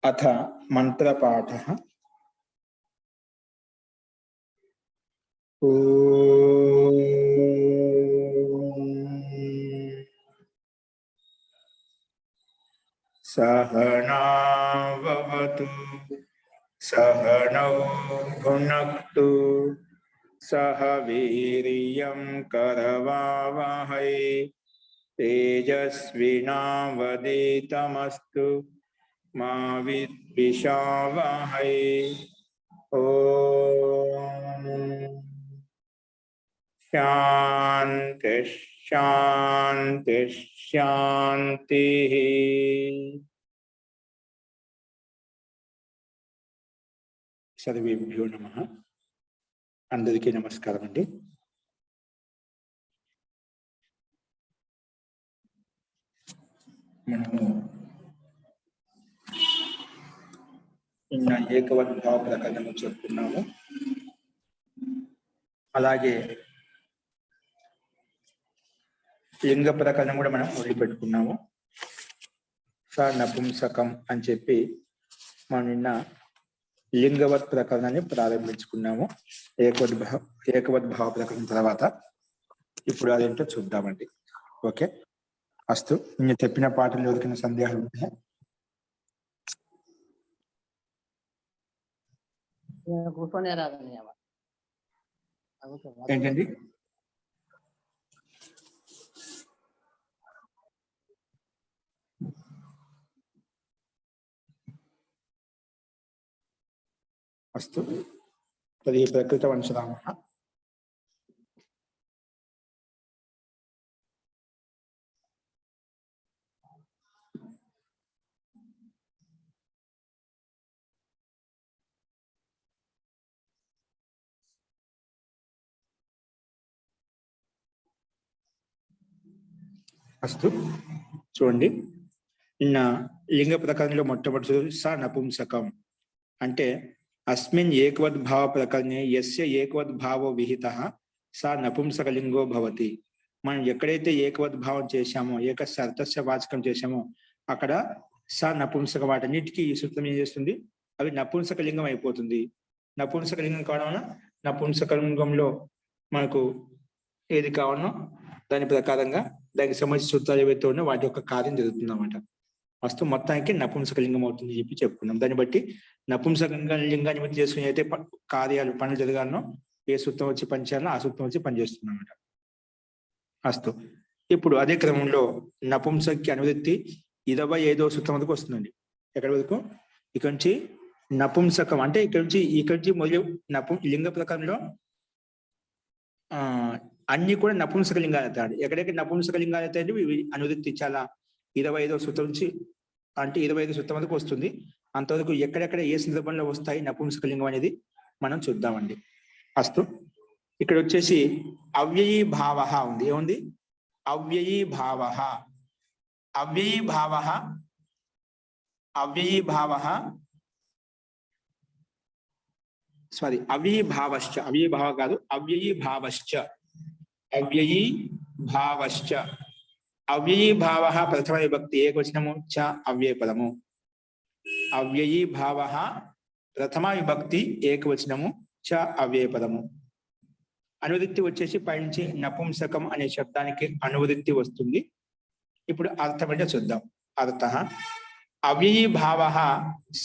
अथ मंत्रपाठः। सहनाववतु सहनौ भुनक्तु सह वीर्यं करवावहै तेजस्विनावधीतमस्तु मा विद्विषावहै। ओम शांति शांति शांति। सर्वेभ्यो नमः। अंदरिकी नमस्कारम अंडी। మనము నిన్న ఏకవద్భావ ప్రకరణము చెప్పుకున్నాము. అలాగే లింగ ప్రకరణం కూడా మనం మొదలుపెట్టుకున్నాము. స నపుంసకం అని చెప్పి మనం నిన్న లింగవత్ ప్రకరణాన్ని ప్రారంభించుకున్నాము. ఏకవద్భావ ప్రకరణం తర్వాత ఇప్పుడు అదేంటో చూద్దామండి. ఓకే, అస్తు. నేను చెప్పిన పాటలు ఎవరికైనా సందేహాలు ఉన్నాయా? ఏంటండి? अस्तु तर्हि प्रकृतवंशनामः। अस्तु చూడండి, నిన్న లింగ ప్రకరణంలో మొట్టమొదటి స నపుంసకం అంటే అస్మిన్ ఏకవద్భావ ప్రకరణే యస్య ఏకవద్భావో విహితః స నపుంసకలింగో భవతి. మనం ఎక్కడైతే ఏకవద్భావం చేశామో, ఏక సర్తస్య వాచకం చేశామో అక్కడ స నపుంసక వాటన్నిటికీ ఈ సూత్రం ఏం చేస్తుంది? అవి నపుంసకలింగం అయిపోతుంది. నపుంసకలింగం కావడం వలన నపుంసకలింగంలో మనకు ఏది కావాలనో దాని ప్రకారంగా దానికి సంబంధించిన సూత్రాలు ఏవైతే ఉన్నాయో వాటి యొక్క కార్యం జరుగుతుంది అన్నమాట. వస్తు మొత్తానికి నపుంసకలింగం అవుతుంది చెప్పి చెప్పుకున్నాం. దాన్ని బట్టి నపుంసకలింగాన్ని బట్టి చేసుకుని అయితే కార్యాలు పనులు జరగాలనో ఏ సూత్రం వచ్చి పనిచేయాలో ఆ సూత్రం వచ్చి పనిచేస్తుంది అన్నమాట. అస్తు. ఇప్పుడు అదే క్రమంలో నపుంసకి అనువృత్తి 25వ సూత్రం వరకు వస్తుందండి. ఎక్కడి వరకు? ఇక్కడ నుంచి నపుంసకం అంటే ఇక్కడ నుంచి మొదలు లింగ ప్రకారంలో అన్ని కూడా నపుంసకలింగాలు అవుతాడు. ఎక్కడెక్కడ నపుంసకలింగాలు అవుతాయంటే అనువృత్తి చాలా 25వ సూత్రం నుంచి అంటే 25వ సూత్రం వరకు వస్తుంది. అంతవరకు ఎక్కడెక్కడ ఏ సందర్భంలో వస్తాయి నపుంసకలింగం అనేది మనం చూద్దామండి. అస్తు. ఇక్కడ వచ్చేసి అవ్యయీ భావ ఉంది. ఏముంది? అవ్యయీ భావ, అవ్యయీ భావ, అవ్యయీ భావ, సారీ అవ్యయీ భావశ్చ, అవ్యయీ భావ కాదు, అవ్యయీ భావశ్చ, అవ్యయీ భావశ్చ. అవ్యయీ భావ ప్రథమ విభక్తి ఏకవచనము చ అవ్యయ పదము. అవ్యయీ భావ ప్రథమ విభక్తి ఏకవచనము చ అవ్యయ పదము. అనువృత్తి వచ్చేసి పైనుంచి నపుంసకం అనే శబ్దానికి అనువృత్తి వస్తుంది. ఇప్పుడు అర్థం అంటే చూద్దాం. అర్థ అవ్యయీ భావ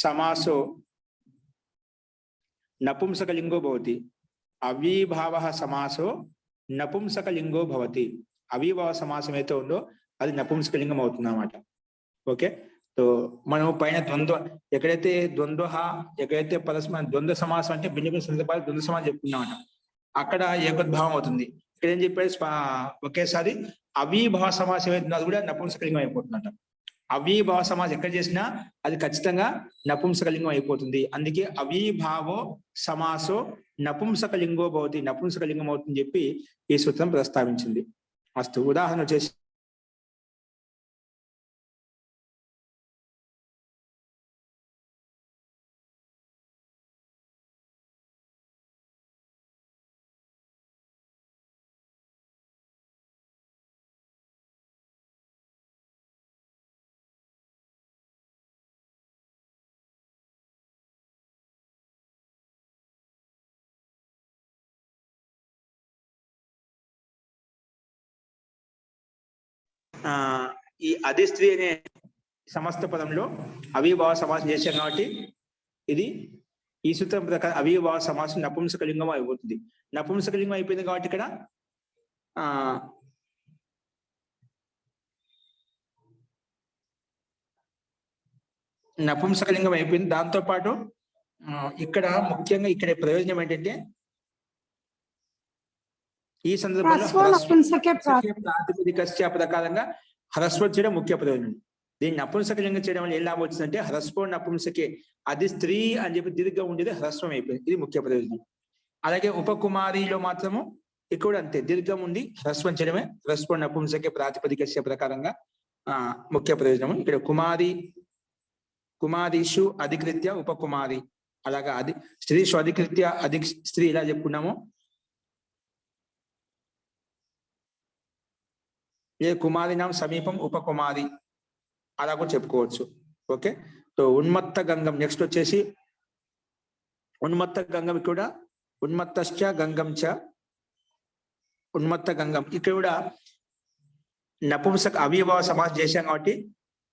సమాసో నపుంసకలింగో భవతి. అవ్యయీ భావ సమాసో నపుంసకలింగో భవతి. అవ్యయభావ సమాసం అయితే ఉందో అది నపుంసకలింగం అవుతుంది అన్నమాట. ఓకే, సో మనం పైన ద్వంద్వ ఎక్కడైతే ఎక్కడైతే పరస్పర ద్వంద్వ సమాసం అంటే భిన్న భిన్న సందర్భాలు ద్వంద్వ సమాసం చెప్పుకున్నామట, అక్కడ ఏకద్భావం అవుతుంది. ఇక్కడ ఏం చెప్పాడు? ఒకేసారి అవ్యయభావ సమాసం ఏదైతుందో అది కూడా నపుంసకలింగం అయిపోతుందట. అవ్యయభావ సమాసం ఎక్కడ చేసినా అది ఖచ్చితంగా నపుంసకలింగం అయిపోతుంది. అందుకే అవ్యయభావో సమాసో నపుంసకలింగో భవతి, నపుంసకలింగం అవుతుంది చెప్పి ఈ సూత్రం ప్రస్తావించింది. అస్తు. ఉదాహరణ వచ్చేసి ఈ అధి స్త్రీ అనే సమస్త పదంలో అవిభావ సమాసం చేశాం కాబట్టి ఇది ఈ సూత్రం ప్రకారం అవిభావ సమాసం నపుంసకలింగం అయిపోతుంది. నపుంసకలింగం అయిపోయింది కాబట్టి ఇక్కడ నపుంసకలింగం అయిపోయింది. దాంతో పాటు ఇక్కడ ముఖ్యంగా ఇక్కడ ప్రయోజనం ఏంటంటే ఈ సందర్భంలో ప్రాతిపదిక ప్రకారంగా హ్రస్వం చేయడం ముఖ్య ప్రయోజనం. దీన్ని నపుంసకలింగం చేయడం వల్ల ఏం లాభం వచ్చిందంటే హ్రస్వం నపుంసకే అది స్త్రీ అని చెప్పి దీర్ఘంగా ఉండేది హ్రస్వం అయిపోయింది. ఇది ముఖ్య ప్రయోజనం. అలాగే ఉపకుమారిలో మాత్రము ఇక్కడ అంతే దీర్ఘం ఉండి హ్రస్వం చేయడమే హ్రస్వం నపుంసకే ప్రాతిపదిక ప్రకారంగా ముఖ్య ప్రయోజనం. ఇక్కడ కుమారీషు అధికృత్య ఉపకుమారి, అలాగా అది స్త్రీషు అధికృత్య స్త్రీ ఇలా చెప్పుకున్నాము. ఏ కుమారినాం సమీపం ఉపకుమారి అలా కూడా చెప్పుకోవచ్చు. ఓకే, సో ఉన్మత్త గంగం నెక్స్ట్ వచ్చేసి ఉన్మత్త గంగం కూడా ఉన్మత్తశ్చ గంగం చ ఉన్మత్త గంగం ఇక్కడ కూడా నపుంసక అవిభావ సమాసం చేశాం కాబట్టి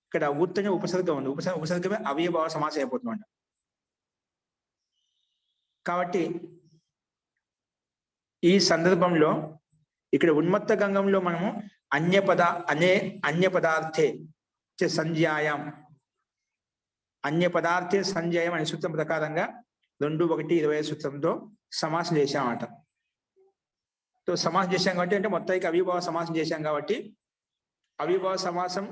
ఇక్కడ ఉత్తనే ఉపసర్గం ఉంది. ఉపసర్గమే అవిభావ సమాసం అయిపోతుందంట. కాబట్టి ఈ సందర్భంలో ఇక్కడ ఉన్మత్త గంగంలో మనము అన్య పదార్థే సంజ్ఞాయం అన్య పదార్థే సంజ్ఞాయం అనే సూత్రం ప్రకారంగా 2:1:20 సూత్రంతో సమాసం చేశామట. సో సమాసం చేశాం కాబట్టి అంటే మొత్తానికి అవిభావ సమాసం చేశాం కాబట్టి అవిభావ సమాసం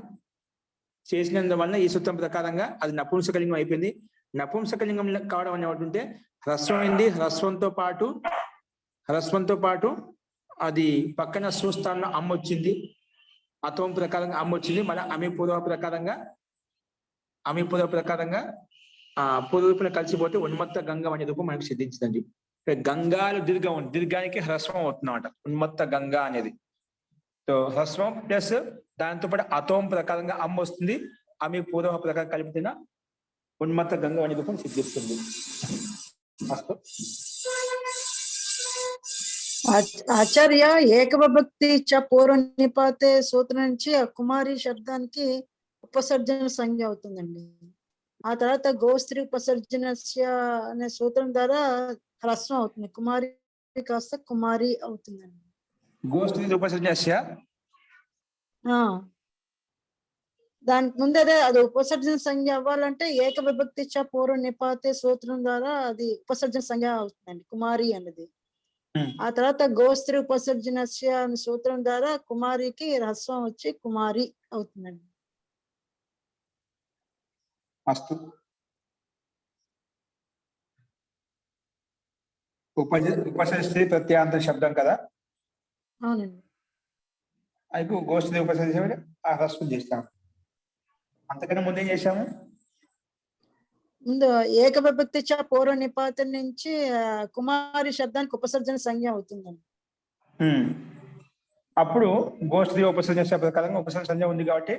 చేసినందువల్ల ఈ సూత్రం ప్రకారంగా అది నపుంసకలింగం అయిపోయింది. నపుంసకలింగం కావడం అనేటువంటి హ్రస్వం అయింది. హ్రస్వంతో పాటు అది పక్కన సూస్థానంలో అమ్మ వచ్చింది. అతం ప్రకారంగా అమ్మ వచ్చింది. మళ్ళీ అమిపూర్వ ప్రకారంగా పూర్వరూపం కలిసిపోతే ఉన్మత్త గంగం అనే రూపం మనకు సిద్ధించిందండి. గంగాలు దీర్ఘం ఉంది, దీర్ఘానికి హ్రస్వం అవుతుందన్నమాట ఉన్మత్త గంగా అనేది. సో హ్రస్వం ప్లస్ దాంతో పాటు అతం ప్రకారంగా అమ్మ వస్తుంది. అమి పూర్వ ప్రకారం కలిపిన ఉన్మత్త గంగ అనే రూపం సిద్ధిస్తుంది. ఆచార్య ఏకవిభక్తి చ పూర్వ నిపాతే సూత్రం నుంచి ఆ కుమారి శబ్దానికి ఉపసర్జన సంజ్ఞ అవుతుందండి. ఆ తర్వాత గోస్త్రీ ఉపసర్జన అనే సూత్రం ద్వారా హ్రస్వం అవుతుంది. కుమారి కాస్త కుమారి అవుతుందండి. గోస్త్రీ ఉపసర్జన దానికి ముందు అది ఉపసర్జన సంజ్ఞ అవ్వాలంటే ఏక విభక్తి చ పూర్వ నిపాతే సూత్రం ద్వారా అది ఉపసర్జన సంజ్ఞ అవుతుందండి కుమారి అన్నది. ఆ తర్వాత గోస్త్రీ ఉపసర్జన అనే సూత్రం ద్వారా కుమారికి హ్రస్వం వచ్చి కుమారి అవుతుందండి. ఉపసర్జన ప్రత్యాంత శబ్దం కదా. అవునండి. అయిపో గోస్త్రీ ఉపసర్జన ఆ హ్రస్వం చేస్తాం. అంతకన్నా ముందు ఏం చేశాము? ముందు ఏక విభక్తి చ పూర్వ నిపాతం నుంచి కుమారి శబ్దానికి ఉపసర్జన సంజ్ఞ అవుతుందండి. అప్పుడు గోస్త్రీ ఉపసర్జన ప్రకారంగా ఉపసర్జన సంజ్ఞ ఉంది కాబట్టి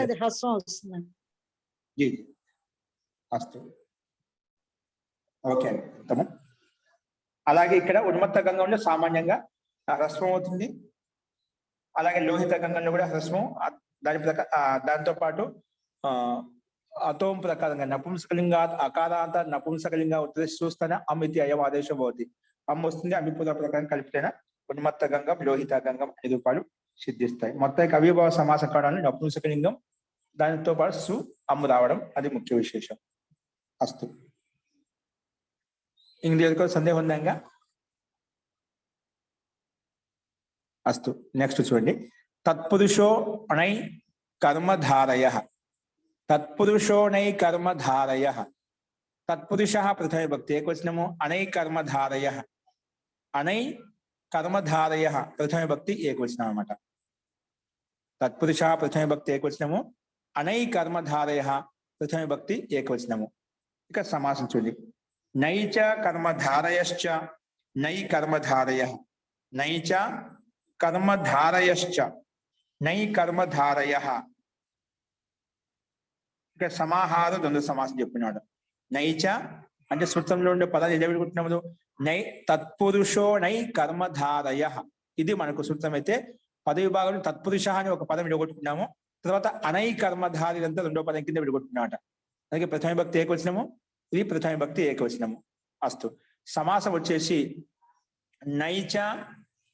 అది హ్రస్వం వస్తుందండి. ఓకే, అలాగే ఇక్కడ ఉన్మత్త గంగంలో సామాన్యంగా హ్రస్వం అవుతుంది. అలాగే లోహిత గంగంలో కూడా హ్రస్వం. దాంతో పాటు అతోం ప్రకారంగా నపుంసకలింగా అకారాంత నపుంసకలింగా చూస్తానే అమితి అయం ఆదేశం అవుతుంది. అమ్మ వస్తుంది. అమిపూర్వ ప్రకారం కలిపితేనే ఉన్మత్త గంగం లోహిత గంగం అనే రూపాలు సిద్ధిస్తాయి. మొత్తానికి అవిభావ సమాసం కావడానికి నపుంసకలింగం దానితో పాటు సు అమ్ము రావడం అది ముఖ్య విశేషం. అస్తు ఇంగ్లీష్ సందేహం ఉందంగా. అస్తు నెక్స్ట్ చూడండి. తత్పురుషో అణై కర్మధారయ తత్పురుషోణై కర్మధారయ తత్పురుష ప్రథమ భక్తి ఏకవచనము అణై కర్మధారయ అణై కర్మధారయ ప్రథమ భక్తి ఏకవచనం అన్నమాట. తత్పురుష ప్రథమ భక్తి ఏకవచనము అణై కర్మధారయ ప్రథమ భక్తి ఏకవచనము. ఇక సమాసం చూడండి. నైచ కర్మధారయశ్చ నై కర్మధారయ నైచ కర్మధారయశ్చ నై కర్మధారయ. ఇక్కడ సమాహార ద్వంద్వ సమాసం చెప్పినాడు. నైచ అంటే సూత్రంలో ఉండే పదాలు ఎలా పెట్టుకుంటున్నాము? నై తత్పురుషో నై కర్మధారయ ఇది మనకు సూత్రం అయితే పద విభాగంలో తత్పురుష అని ఒక పదం విడగొట్టుకున్నాము. తర్వాత అనై కర్మధారి అంతా రెండో పదం కింద విడగొట్టుకున్నామట. అలాగే ప్రథమ విభక్తి ఏకవచనము, ఇది ప్రథమ విభక్తి ఏకవచనము. అస్తు. సమాసం వచ్చేసి నైచ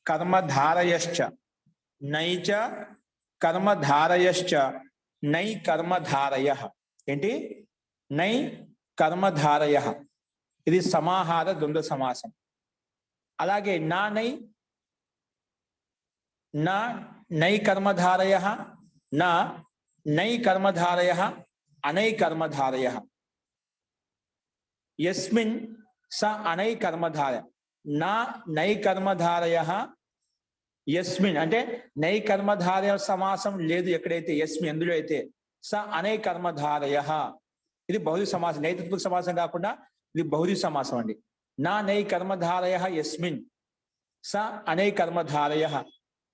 కర్మధారయశ్చ, నైచ కర్మధారయశ్చ, నై కర్మధారయ. ఏంటి? నై కర్మధారయ, ఇది సమాహార ద్వంద్వ సమాసం. అలాగే నా నై, నా నై కర్మధారయ, నా నై కర్మధారయ, అనై కర్మధారయ. యస్మిన్ స అనై కర్మధార, నా నై కర్మధారయ, యస్మిన్ అంటే నై కర్మధారయ సమాసం లేదు ఎక్కడైతే, యస్మిన్ ఎందులో అయితే, స అనై కర్మధారయ, ఇది బహుళ సమాసం. నై తత్పురుష సమాసం కాకుండా ఇది బహుళ సమాసం అండి. నా నై కర్మధారయ యస్మిన్ స అనై కర్మధారయ,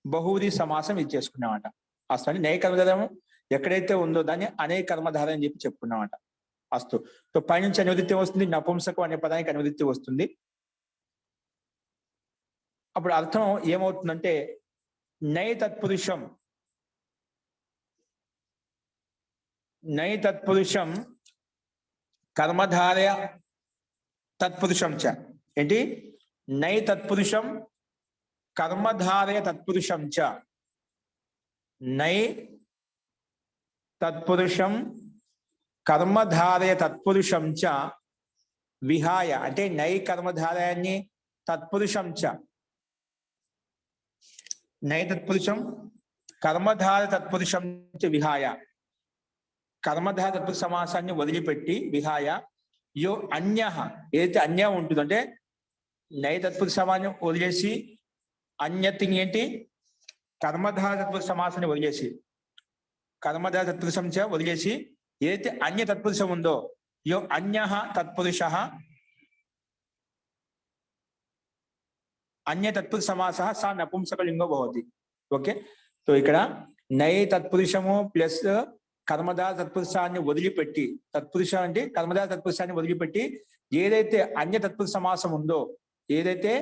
బహువ్రీ సమాసం ఇది చేసుకున్నామట. అసలు నై కర్మధారం ఎక్కడైతే ఉందో దాన్ని అనై కర్మధార అని చెప్పి చెప్పుకున్నామట. అస్తు. సో పైనుంచి అనువృత్తి వస్తుంది, నపుంసకం అనే పదానికి అనువృత్తి వస్తుంది. అప్పుడు అర్థం ఏమవుతుందంటే నై తత్పురుషం, నై తత్పురుషం కర్మధారయ తత్పురుషం చ. ఏంటి? నై తత్పురుషం కర్మధారయ తత్పురుషం చ, నై తత్పురుషం కర్మధారయ తత్పురుషం చ విహాయ. అంటే నై కర్మధారయాన్ని తత్పురుషం చ, నై తత్పురుషం కర్మధార తత్పురుషం చ విహాయ, కర్మధార తత్పురుష సమాసాన్ని వదిలిపెట్టి విహాయ యో అన్య, ఏదైతే అన్య ఉంటుందంటే నై తత్పురుష సమాన్ని వదిలేసి అన్యతి ఏంటి? కర్మధార తత్పురుష సమాసాన్ని వదిలేసి, కర్మధార తత్పురుషం చ వదిలేసి ఏదైతే అన్య తత్పురుషం ఉందో యో అన్య తత్పురుష, అన్య తత్పురుష సమాస స నపుంసకలింగో భవతి. ఓకే. సో ఇక్కడ నై తత్పురుషము ప్లస్ కర్మధార తత్పురుషాన్ని వదిలిపెట్టి, తత్పురుష అంటే కర్మధార తత్పురుషాన్ని వదిలిపెట్టి ఏదైతే అన్య తత్పురుష సమాసం ఉందో, ఏదైతే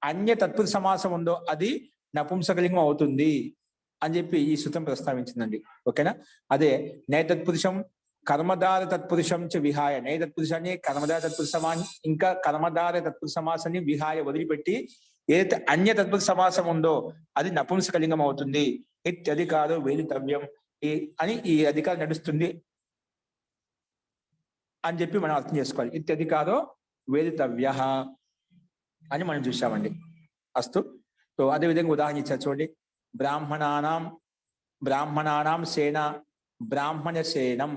అన్య తత్పురుష సమాసం ఉందో అది నపుంసకలింగం అవుతుంది అని చెప్పి ఈ సూత్రం ప్రస్తావించిందండి. ఓకేనా? అదే నై తత్పురుషం కర్మధార తత్పురుషం చ విహాయ, నై తత్పురుషాన్ని కర్మధార తత్పురుష సమాన్ని ఇంకా కర్మధార తత్పురుష సమాసాన్ని విహాయ వదిలిపెట్టి ఏదైతే అన్య తత్పురుష సమాసం ఉందో అది నపుంసకలింగం అవుతుంది. ఇత్యధికారో వేదితవ్యం అని ఈ అధికారం నడుస్తుంది అని చెప్పి మనం అర్థం చేసుకోవాలి. ఇత్యధికారో వేదితవ్య అని మనం చూసామండి. అస్తు. సో అదేవిధంగా ఉదాహరణ ఇచ్చారు చూడండి. బ్రాహ్మణానాం సేన బ్రాహ్మణ సేనం,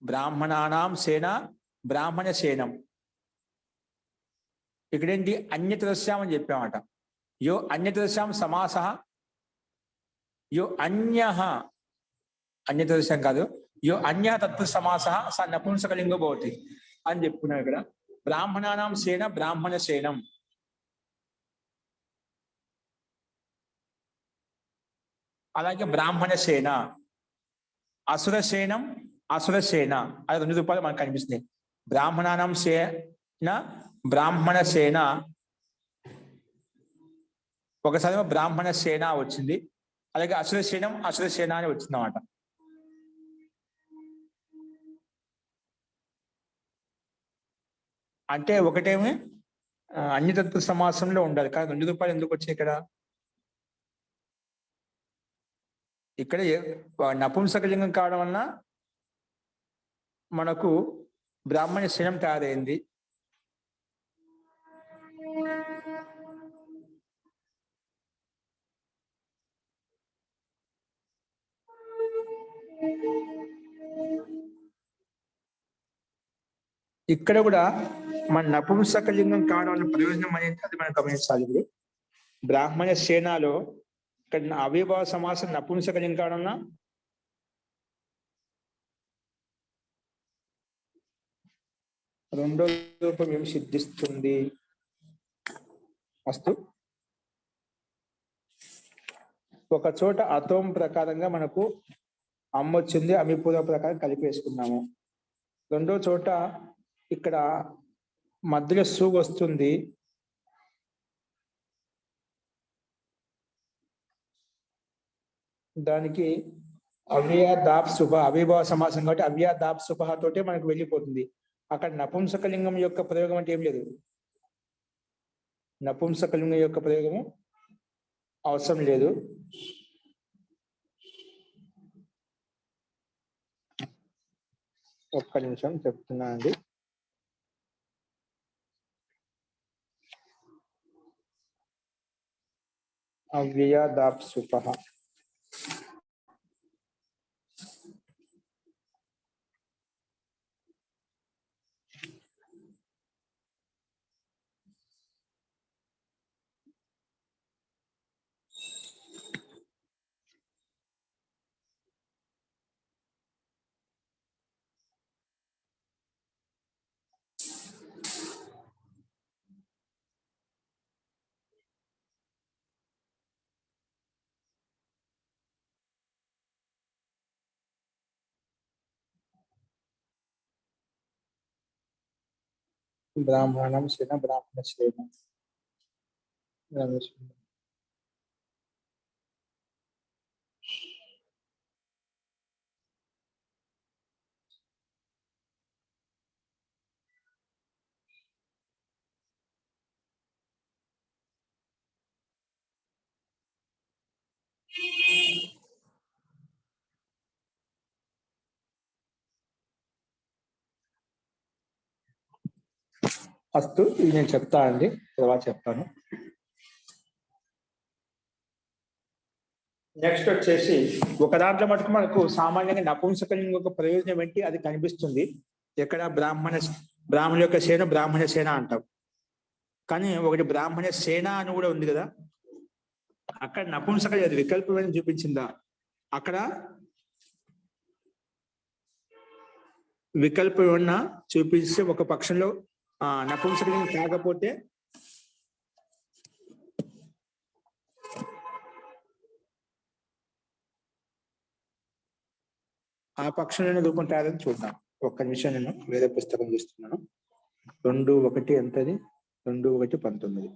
బ్రాహ్మణానాం సేన బ్రాహ్మణ సేనం. ఇక్కడేంటి? అన్యతరస్యాం అని చెప్పామట. యో అన్యతరస్యాం సమాస, యో అన్య, అన్యతరస్యాం కాదు, యో అన్య తత్పురుష సమాస స నపుంసకలింగో భవతి అని చెప్పుకున్నాం. ఇక్కడ బ్రాహ్మణానాం సేన బ్రాహ్మణ సేనం, అలాగే బ్రాహ్మణ సేన, అసుర సేనం అసుర సేన, అది రెండు రూపాయలు మనకు కనిపిస్తున్నాయి. బ్రాహ్మణానాం సేన బ్రాహ్మణ సేన, ఒకసారి బ్రాహ్మణ సేన వచ్చింది, అలాగే అసుర సేనం అసుర సేన అని వచ్చింది అన్నమాట. అంటే ఒకటేమి అన్య తత్పురుష సమాసంలో ఉండాలి, కానీ రెండు రూపాయలు ఎందుకు వచ్చాయి ఇక్కడ? ఇక్కడ నపుంసకలింగం కావడం వలన మనకు బ్రాహ్మణ శనం తయారైంది. ఇక్కడ కూడా మన నపుంసకలింగం కావడం వల్ల ప్రయోజనం అనేది అది మనం గమనించాలి. ఇప్పుడు బ్రాహ్మణ సేనాలో ఇక్కడ అవిభావ సమాసం నపుంసకలింగం కావడం వల్ల రెండో రూపం ఏమి సిద్ధిస్తుంది? అస్తు. ఒక చోట అతోం ప్రకారంగా మనకు అమ్మ వచ్చింది, అమిపూర్వ ప్రకారం కలిపేసుకున్నాము. రెండో చోట ఇక్కడ మధ్యలో సు వస్తుంది, దానికి అవ్యయ దాప్ సుప అవిభావ సమాసం కాబట్టి అవ్యయ దాప్ సుపహ తోటే మనకు వెళ్ళిపోతుంది. అక్కడ నపుంసకలింగం యొక్క ప్రయోగం అంటే ఏం లేదు. నపుంసకలింగం యొక్క ప్రయోగము అవసరం లేదు. ఒక్క నిమిషం చెప్తున్నా అండి. అవ్యయ దాప్ సుపహ బ్రాహ్మణం సేన బ్రాహ్మణ సేన అస్తు. ఇది నేను చెప్తా అండి, తర్వాత చెప్తాను. నెక్స్ట్ వచ్చేసి ఒక దాంట్లో మటుకు మనకు సామాన్యంగా నపుంసకలింగం యొక్క ప్రయోజనం ఏంటి అది కనిపిస్తుంది. ఎక్కడ బ్రాహ్మణ యొక్క సేన బ్రాహ్మణ సేన అంటాం, కానీ ఒకటి బ్రాహ్మణ సేన అని కూడా ఉంది కదా, అక్కడ నపుంసక అది వికల్పమైన చూపించిందా? అక్కడ వికల్పం ఏమన్నా చూపిస్తే ఒక పక్షంలో నపుంసకలింగం కాకపోతే ఆ పక్షంలోనే రూపం తయారని చూద్దాం. ఒక్క నిమిషం, నేను వేరే పుస్తకం చూస్తున్నాను. 2:1 ఎంతది? 2:1 19.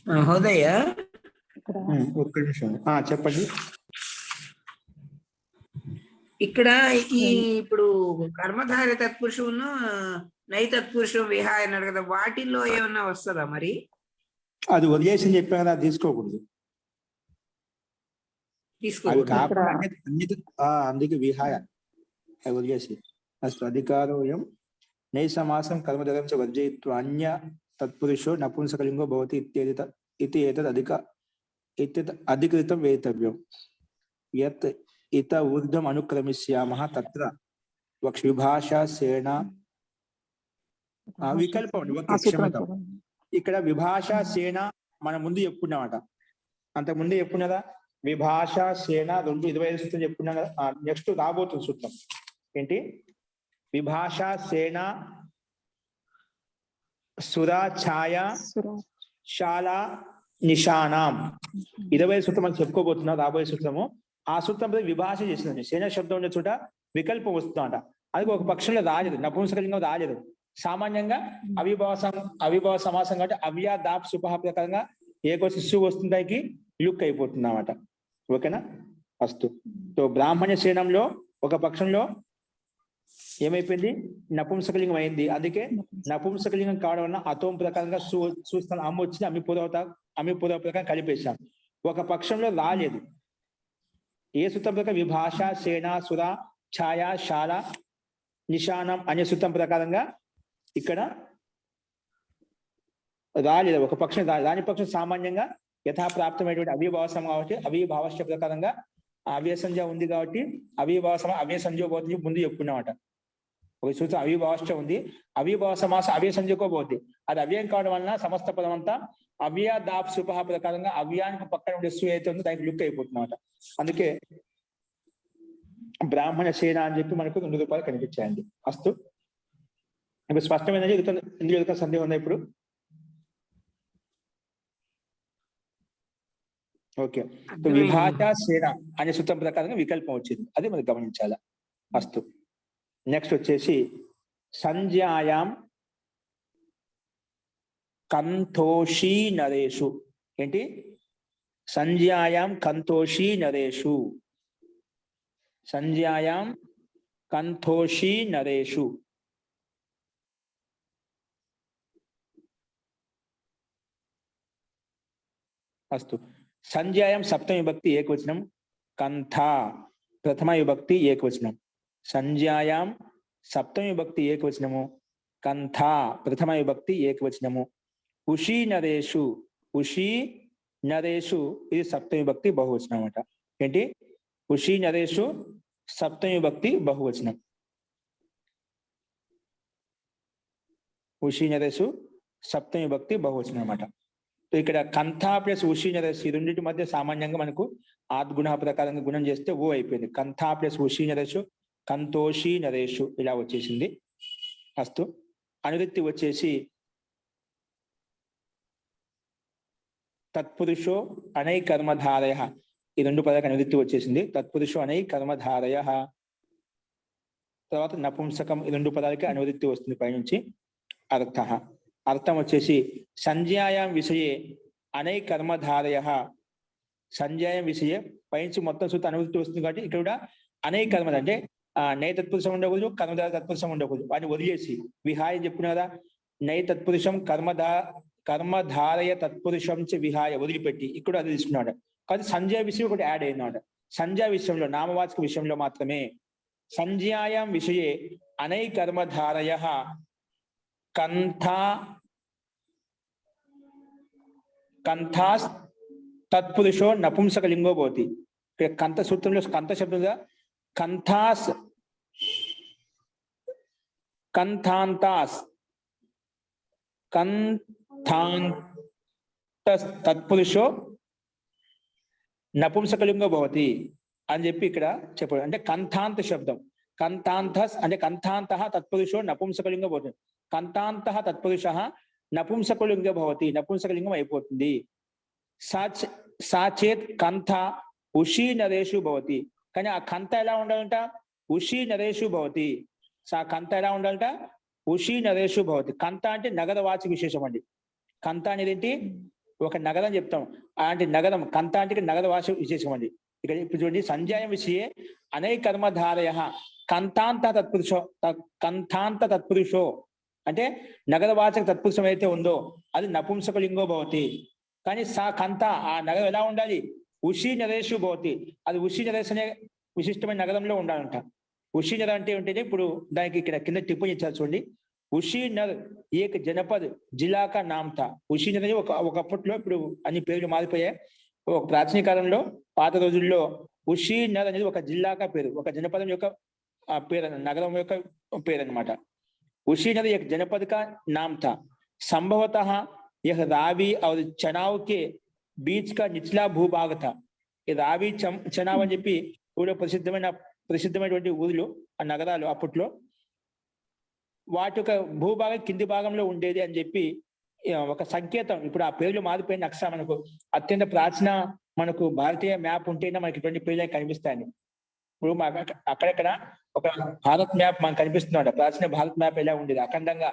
మహోదయ, ఒక్క నిమిషం చెప్పండి. ఇక్కడ ఈ ఇప్పుడు కర్మధార తత్పురుషును నై తత్పురుషం విహాయ అన్నాడు కదా, వాటిల్లో ఏమన్నా వస్తుందా మరి? అది వదిలేసి చెప్పాను కదా, తీసుకోకూడదు. అవి కాకుండా అందుకే విహాయ అవి వదిలేసి అసలు అధికారోయం నై సమాసం కర్మధరం చ వర్జయిత్వ అన్య తత్పురుషో నపుంసకలింగో భవతి ఇతి ఏతద్ అధికృతం వేతవ్యం. యత్ ఇత ఊర్ధ్వం అనుక్రమిష్యామః తత్ర విభాషా సేన వికల్పం. క్షమతం. ఇక్కడ విభాషా సేన మన ముందు చెప్పుకున్నామట, అంతకు ముందు చెప్పుకున్నదా? విభాషా సేన 2:25 సూత్రం చెప్పుకున్నాం కదా. నెక్స్ట్ రాబోతుంది సూత్రం ఏంటి? విభాషా సేన సురా ఛాయ శాల నిశానాం 20 సూత్రం మనం చెప్పుకోబోతున్నాం. రాబోయే సూత్రము ఆ సూత్రం విభాష చేసిందండి. సేన శబ్దం ఉండే చోట వికల్పం వస్తుందంట. అది ఒక పక్షంలో రాలేదు, నపుంసకలింగం రాలేదు. సామాన్యంగా అవిభావ సమాసం కాబట్టి అవ్యయ దాప్ సుపహ ప్రకారంగా ఏకో శిశువు వస్తుందానికి లుక్ అయిపోతుంది అన్నమాట. ఓకేనా? ఫస్ట్ బ్రాహ్మణ సేనంలో ఒక పక్షంలో ఏమైపోయింది? నపుంసకలింగం అయింది. అందుకే నపుంసకలింగం కావడం వల్ల అతోం ప్రకారంగా చూస్తాను అమ్మ వచ్చింది, అమిపూర్వ ప్రకారం కలిపేశాం. ఒక పక్షంలో రాలేదు. ఏ సూత్రం ప్రకారం? విభాష సేన సుర ఛాయ శాల నిశానం అనే సూత్రం ప్రకారంగా ఇక్కడ రాలేదు. ఒక పక్షం రాని పక్షం సామాన్యంగా యథాప్రాప్తమైనటువంటి అవిభావసం కాబట్టి అవిభావస్య ప్రకారంగా అవ్యయ సంధ్య ఉంది కాబట్టి అవిభావ అవ్యయ సంధ్య ముందు చెప్పుకున్నామట. ఒక సూత్రం అవిభావశ్చ ఉంది, అవిభావ సమాస అవ్యయ సంజకోబోద్ది. అది అవ్యయం కావడం వలన సమస్త పదం అంతా అవ్యయ దాప్ సుపహ ప్రకారంగా అవ్యానికి పక్కన ఉండే సు అయితే ఉందో దానికి లుక్ అయిపోతుంది అన్నమాట. అందుకే బ్రాహ్మణ సేన అని చెప్పి మనకు 2 రూపాయలు కనిపించాయండి. అస్తు ఇప్పుడు స్పష్టమైనది. ఇందులో సందేహం ఉందా ఇప్పుడు? ఓకే. విభాజ సేన అనే సూత్రం ప్రకారంగా వికల్పం వచ్చింది, అది మనం గమనించాల. అస్తు. నెక్స్ట్ వచ్చేసి సంజ్ఞాయాం కంతోషీ నరేషు. ఏంటి? సంజ్ఞాయాం కంతోషీ నరేషు. సంజ్ఞాయాం కంతోషీ నరేషు. అస్తు. సంజ్ఞాయాం సప్తమి విభక్తి ఏకవచనం, కంథా ప్రథమ విభక్తి ఏకవచనం. సంజ్ఞాయాం సప్తమి విభక్తి ఏకవచనము, కంథా ప్రథమ విభక్తి ఏకవచనము. ఉషీ నరేషు. ఉషీ నరేషు ఇది సప్తమి విభక్తి బహువచనం అన్నమాట. ఏంటి? ఉషీ నరేషు సప్తమి విభక్తి బహువచనం. ఉషీ నరేషు సప్తమి విభక్తి బహువచనం అన్నమాట. ఇక్కడ కంథా ప్లస్ ఉషీ నరేషు ఈ రెండింటి మధ్య సామాన్యంగా మనకు ఆద్గుణ ప్రకారంగా గుణం చేస్తే ఓ అయిపోయింది. కంథా ప్లస్ ఉషీ నరేషు కంతోషీ నరేషు ఇలా వచ్చేసింది. అస్తు. అనువృత్తి వచ్చేసి తత్పురుషో అనై కర్మధారయ. ఈ 2 పదాలకు అనువృత్తి వచ్చేసింది. తత్పురుషో అనై కర్మధారయ. తర్వాత నపుంసకం, ఈ 2 పదాలకి అనువృత్తి వస్తుంది పైనుంచి. అర్థ. అర్థం వచ్చేసి సంజ్ఞాయాం విషయే అనై కర్మధారయ. సంజ్ఞాయం విషయే పైనుంచి మొత్తం సూత్రం అనువృత్తి వస్తుంది కాబట్టి ఇక్కడ కూడా అనై కర్మ అంటే నై తత్పురుషం ఉండకూడదు, కర్మధార తత్పురుషం ఉండకూడదు. వాటిని వదిలేసి విహాయ చెప్పిన కదా, నై తత్పురుషం కర్మధారయ తత్పురుషం చ విహాయ వదిలిపెట్టి ఇక్కడ అది తీసుకున్నాడు. కానీ సంజ్ఞా విషయం ఒకటి యాడ్ అయినాడు. సంజ్ఞా విషయంలో నామవాచక విషయంలో మాత్రమే సంజ్ఞాయాం విషయే అనై కర్మధారయ కంథాస్ తత్పురుషో నపుంసక లింగో భవతి. ఇక్కడ కంథ సూత్రంలో కంథ శబ్దంగా కంథాస్ కంథాంతాస్ తత్పురుషో నపుంసకలింగో భవతి అని చెప్పి ఇక్కడ చెప్పాడు. అంటే కంథాంత శబ్దం. కంథాంతస్ అంటే కంథాంత తత్పురుషో నపుంసకలింగో భవతి. కంథాంత తత్పురుష నపుంసకలింగ భవతి. నపుంసకలింగం అయిపోతుంది. సాచేత్ కంథ ఉషీ నరేషు భవతి. కానీ ఆ కంథ ఎలా ఉండాలంట? ఉషీ నరేషు భవతి. కంథ ఎలా ఉండాలంట? ఉషీ నరేషు భవతి. కంథ అంటే నగరవాచక విశేషం అండి. కంథ అనేది ఏంటి? ఒక నగరం చెప్తాం, అలాంటి నగరం కంథ అంటే నగరవాచక విశేషం అండి. ఇక్కడ ఇప్పుడు చూడండి, సంజ్ఞాయం విషయే అనై కర్మధారయ కంథాంత తత్పురుషో. కంథాంత తత్పురుషో అంటే నగరవాచక తత్పురుషం అయితే ఉందో అది నపుంసకలింగో భవతి. కానీ కంథ ఆ నగరం ఎలా ఉండాలి? ఉషీ నరేషు భవతి. అది ఉషీ నరేష్ అనే విశిష్టమైన నగరంలో ఉండాలంట. ఉషీ నగర్ అంటే ఏంటంటే ఇప్పుడు దానికి ఇక్కడ కింద టిప్పని ఇచ్చారు చూడండి. ఉషీ నగర్ ఏక జనపద్ జిల్లా కా నామ్ థా. ఉషీ నగర్ ఒకప్పట్లో, ఇప్పుడు అన్ని పేర్లు మారిపోయాయి. ఒక ప్రాచీన కాలంలో పాత రోజుల్లో ఉషీ నగర్ అనేది ఒక జిల్లాకా పేరు, ఒక జనపదం యొక్క పేరు, నగరం యొక్క పేరు అనమాట. उसी नदी एक जनपद का नाम था। संभवतः यह रावी और चनाव के बीच का निचला भूभाग था। ये రావి చనావ్ అని చెప్పి కూడా ప్రసిద్ధమైనటువంటి ఊర్లు, ఆ నగరాలు అప్పట్లో వాటి యొక్క భూభాగం కింది భాగంలో ఉండేది అని చెప్పి ఒక సంకేతం. ఇప్పుడు ఆ పేర్లు మారిపోయిన నక్ష మనకు అత్యంత ప్రాచీన మనకు భారతీయ మ్యాప్ ఉంటేనే మనకి ఇటువంటి పేర్లు కనిపిస్తాయి. ఇప్పుడు అక్కడెక్కడ ఒక భారత్ మ్యాప్ మనకు కనిపిస్తున్నాడు. ప్రాచీన భారత్ మ్యాప్ ఎలా ఉండేది అఖండంగా.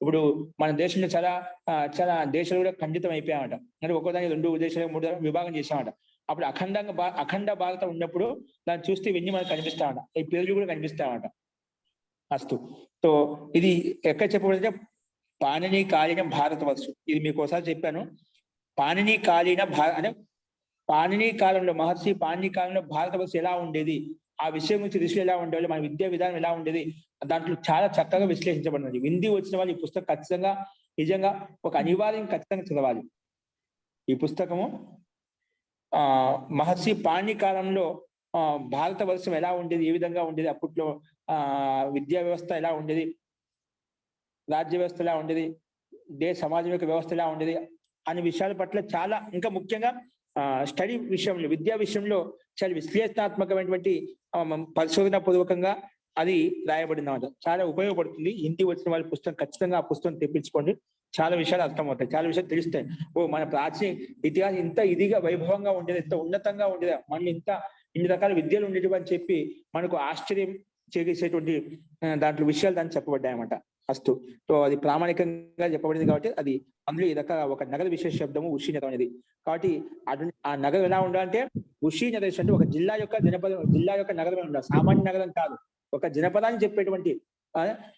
ఇప్పుడు మన దేశంలో చాలా దేశాలు కూడా ఖండితం అయిపోయామట. అంటే ఒక్కోదానికి 2 దేశాలు 3 విభాగం చేసామట. అప్పుడు అఖండ భారతం ఉన్నప్పుడు దాన్ని చూస్తే ఇవన్నీ మనకు కనిపిస్తామట, ఈ పేర్లు కూడా కనిపిస్తామట. అస్తు. సో ఇది ఎక్కడ చెప్పబడిందంటే పాణిని కాలీన భారతవర్షు. ఇది మీకు ఒకసారి చెప్పాను. పాణిని కాలీన అంటే పాణిని కాలంలో, మహర్షి పాణిని కాలంలో భారతవర్షం ఎలా ఉండేది, ఆ విషయం గురించి ఋషులు ఎలా ఉండేవాళ్ళు, మన విద్యా విధానం ఎలా ఉండేది, దాంట్లో చాలా చక్కగా విశ్లేషించబడినది. హిందీ వచ్చిన వాళ్ళు ఈ పుస్తకం ఖచ్చితంగా నిజంగా ఒక అనివార్యం ఖచ్చితంగా చదవాలి. ఈ పుస్తకము మహర్షి పాణిని కాలంలో భారతవర్షం ఎలా ఉండేది, ఏ విధంగా ఉండేది, అప్పట్లో విద్యా వ్యవస్థ ఎలా ఉండేది, రాజ్య వ్యవస్థ ఎలా ఉండేది, సమాజం యొక్క వ్యవస్థ ఎలా ఉండేది అనే విషయాల పట్ల చాలా, ఇంకా ముఖ్యంగా స్టడీ విషయంలో, విద్యా విషయంలో చాలా విశ్లేషణాత్మకమైనటువంటి పరిశోధన పూర్వకంగా అది రాయబడింది అన్నమాట. చాలా ఉపయోగపడుతుంది. ఇంటికి వచ్చిన వాళ్ళ పుస్తకం ఖచ్చితంగా ఆ పుస్తకం తెప్పించుకోండి. చాలా విషయాలు అర్థమవుతాయి, చాలా విషయాలు తెలుస్తాయి. ఓ మన ప్రాచీన ఇతిహాసం ఇంత ఇదిగా వైభవంగా ఉండేది, ఇంత ఉన్నతంగా ఉండేది, మనం ఇన్ని రకాల విద్యలు ఉండేవి అని చెప్పి మనకు ఆశ్చర్యం చేసేటువంటి దాంట్లో విషయాలు దాన్ని చెప్పబడ్డాయి అన్నమాట. అస్తు. సో అది ప్రామాణికంగా చెప్పబడింది కాబట్టి అది అందులో ఈ రకాల ఒక నగర విశేష శబ్దము ఉషీనదం అనేది. కాబట్టి ఆ నగరం ఎలా ఉండాలంటే ఉషీనదేశ్ అంటే ఒక జిల్లా యొక్క జిల్లా యొక్క నగరమే ఉండాలి, సామాన్య నగరం కాదు. ఒక జనపదాన్ని చెప్పేటువంటి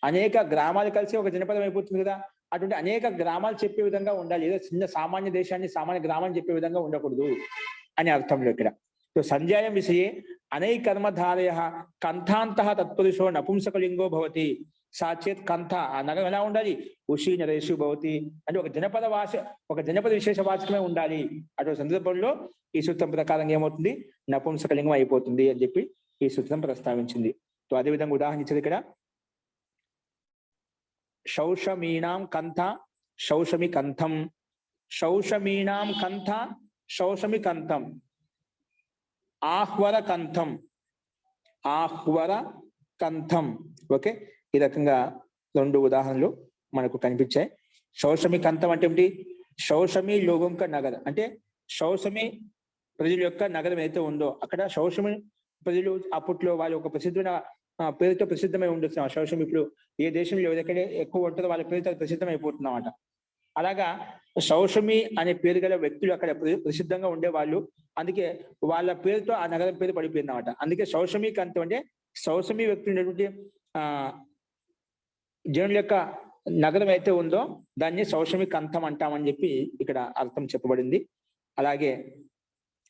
అనేక గ్రామాలు కలిసి ఒక జనపదం అయిపోతుంది కదా, అటువంటి అనేక గ్రామాలు చెప్పే విధంగా ఉండాలి. ఏదో చిన్న సామాన్య దేశాన్ని సామాన్య గ్రామాన్ని చెప్పే విధంగా ఉండకూడదు అని అర్థంలో ఇక్కడ. సో సంధ్యాయం విషయే అనేక కర్మధారయ కంథాంతః తత్పురుషో నపుంసకలింగో భవతి సాచేత్ కంథ. ఆ నగరం ఎలా ఉండాలి, ఉషీ నరేషు భవతి అంటే ఒక జనపద విశేష వాచకమే ఉండాలి. అటువంటి సందర్భంలో ఈ సూత్రం ప్రకారం ఏమవుతుంది, నపుంసకలింగం అయిపోతుంది అని చెప్పి ఈ సూత్రం ప్రస్తావించింది. సో అదేవిధంగా ఉదాహరణ ఇచ్చేది ఇక్కడ శౌషమీనాం కంథ శౌషమి కంథం, శౌషమీనాం కంథ శౌషమి కంథం, ఆహ్వర కంథం ఆహ్వర కంథం. ఓకే, ఈ రకంగా రెండు ఉదాహరణలు మనకు కనిపించాయి. శౌషమి కంథం అంటే ఏమిటి, శౌషమి లోగంక నగర్ అంటే శౌషమి ప్రజల యొక్క నగరం అయితే ఉందో అక్కడ శౌషమి ప్రజలు అప్పట్లో వాళ్ళు ఒక ప్రసిద్ధమైన పేరుతో ప్రసిద్ధమై ఉండొచ్చు. శౌషమి ఇప్పుడు ఏ దేశంలో ఎవరికైనా ఎక్కువ ఉంటుందో వాళ్ళ పేరుతో ప్రసిద్ధమైపోతుందన్నమాట. అలాగా శౌషమి అనే పేరు గల వ్యక్తులు అక్కడ ప్రసిద్ధంగా ఉండేవాళ్ళు, అందుకే వాళ్ళ పేరుతో ఆ నగరం పేరు పడిపోయింది అన్నమాట. అందుకే శౌషమి కంథం అంటే శౌషమి వ్యక్తులు ఉన్నటువంటి జనుల యొక్క నగరం అయితే ఉందో దాన్ని శౌషమి కంథం అంటామని చెప్పి ఇక్కడ అర్థం చెప్పబడింది. అలాగే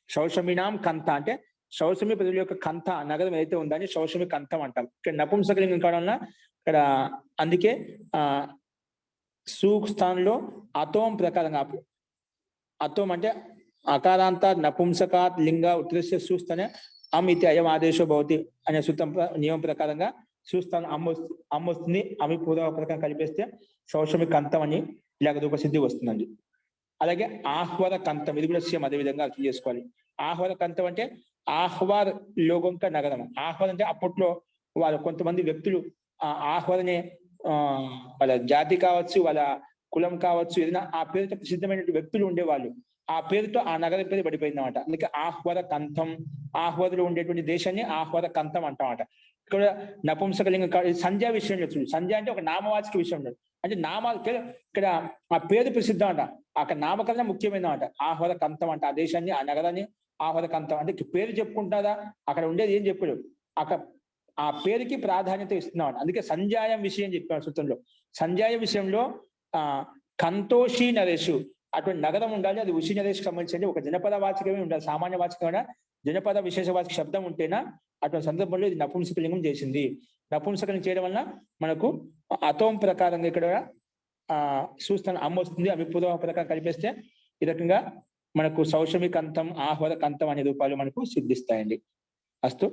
శౌషమినాం కంథ అంటే శౌషమి ప్రజల యొక్క కంథ నగరం ఏదైతే ఉందని శౌషమి కంథం అంటాం. ఇక్కడ నపుంసకలింగం కావడం వల్ల ఇక్కడ అందుకే స్థానంలో అతోం ప్రకారంగా, అతోం అంటే అకారాంత నపుంసకాత్ లింగ ఉత్తరస్య సూస్తనే అమ్ ఇది అయం ఆదేశో భవతి అనే సూత్రం నియమం ప్రకారంగా సూస్థానం అమ్మ వస్తుంది. అమి పూర్వ ప్రకారం కలిపేస్తే శౌషమి కంథం అని ఇలాగ రూపసిద్ధి వస్తుందండి. అలాగే ఆహ్వాద కంథం, ఇది కూడా సేమ్ అదే విధంగా అర్థం చేసుకోవాలి. ఆహ్వాద కంథం అంటే ఆహ్వార్ లోగంక నగరం. ఆహ్వాద్ అంటే అప్పట్లో వాళ్ళ కొంతమంది వ్యక్తులు ఆహ్వాదనే వాళ్ళ జాతి కావచ్చు, వాళ్ళ కులం కావచ్చు, ఏదైనా ఆ పేరుతో ప్రసిద్ధమైన వ్యక్తులు ఉండేవాళ్ళు. ఆ పేరుతో ఆ నగరం పేరు పడిపోయింది అనమాట. అందుకే ఆహ్వాద కంథం, ఆహ్వాదులు ఉండేటువంటి దేశాన్ని ఆహ్వాద కంథం అంటామట. ఇక్కడ నపుంసకలింగం సంధ్యా విషయంలో చూడు, సంధ్య అంటే ఒక నామవాచక విషయం ఉండదు, అంటే నామాలు ఇక్కడ ఆ పేరు ప్రసిద్ధం అంట, అక్కడ నామకరణ ముఖ్యమైన అంట. ఆహ్వాద కంథం అంట ఆ దేశాన్ని ఆ నగరాన్ని ఆహ్వాద కంథం అంటే పేరు చెప్పుకుంటాదా, అక్కడ ఉండేది ఏం చెప్పాడు, అక్కడ ఆ పేరుకి ప్రాధాన్యత ఇస్తున్నాం. అందుకే సంధ్యాయం విషయం చెప్పాడు సూత్రంలో. సంధ్యాయ విషయంలో కంతోషి నరేషు అటువంటి నగరం ఉండాలి, అది ఉషి నరేష్కి సంబంధించి ఒక జనపద వాచకమే ఉండాలి. సామాన్య వాచకమైన జనపద విశేష వాచక శబ్దం ఉంటేనా అటువంటి సందర్భంలో ఇది నపుంసకలింగం చేసింది. నపుంసకలింగం చేయడం వల్ల మనకు అతోం ప్రకారంగా ఇక్కడ చూస్తాను అమ్మ వస్తుంది, అభిపూర్వ ప్రకారం కలిపేస్తే ఈ రకంగా మనకు శౌషమి కంథం ఆహ్వాద కంథం అనే రూపాలు మనకు సిద్ధిస్తాయండి. అస్తు.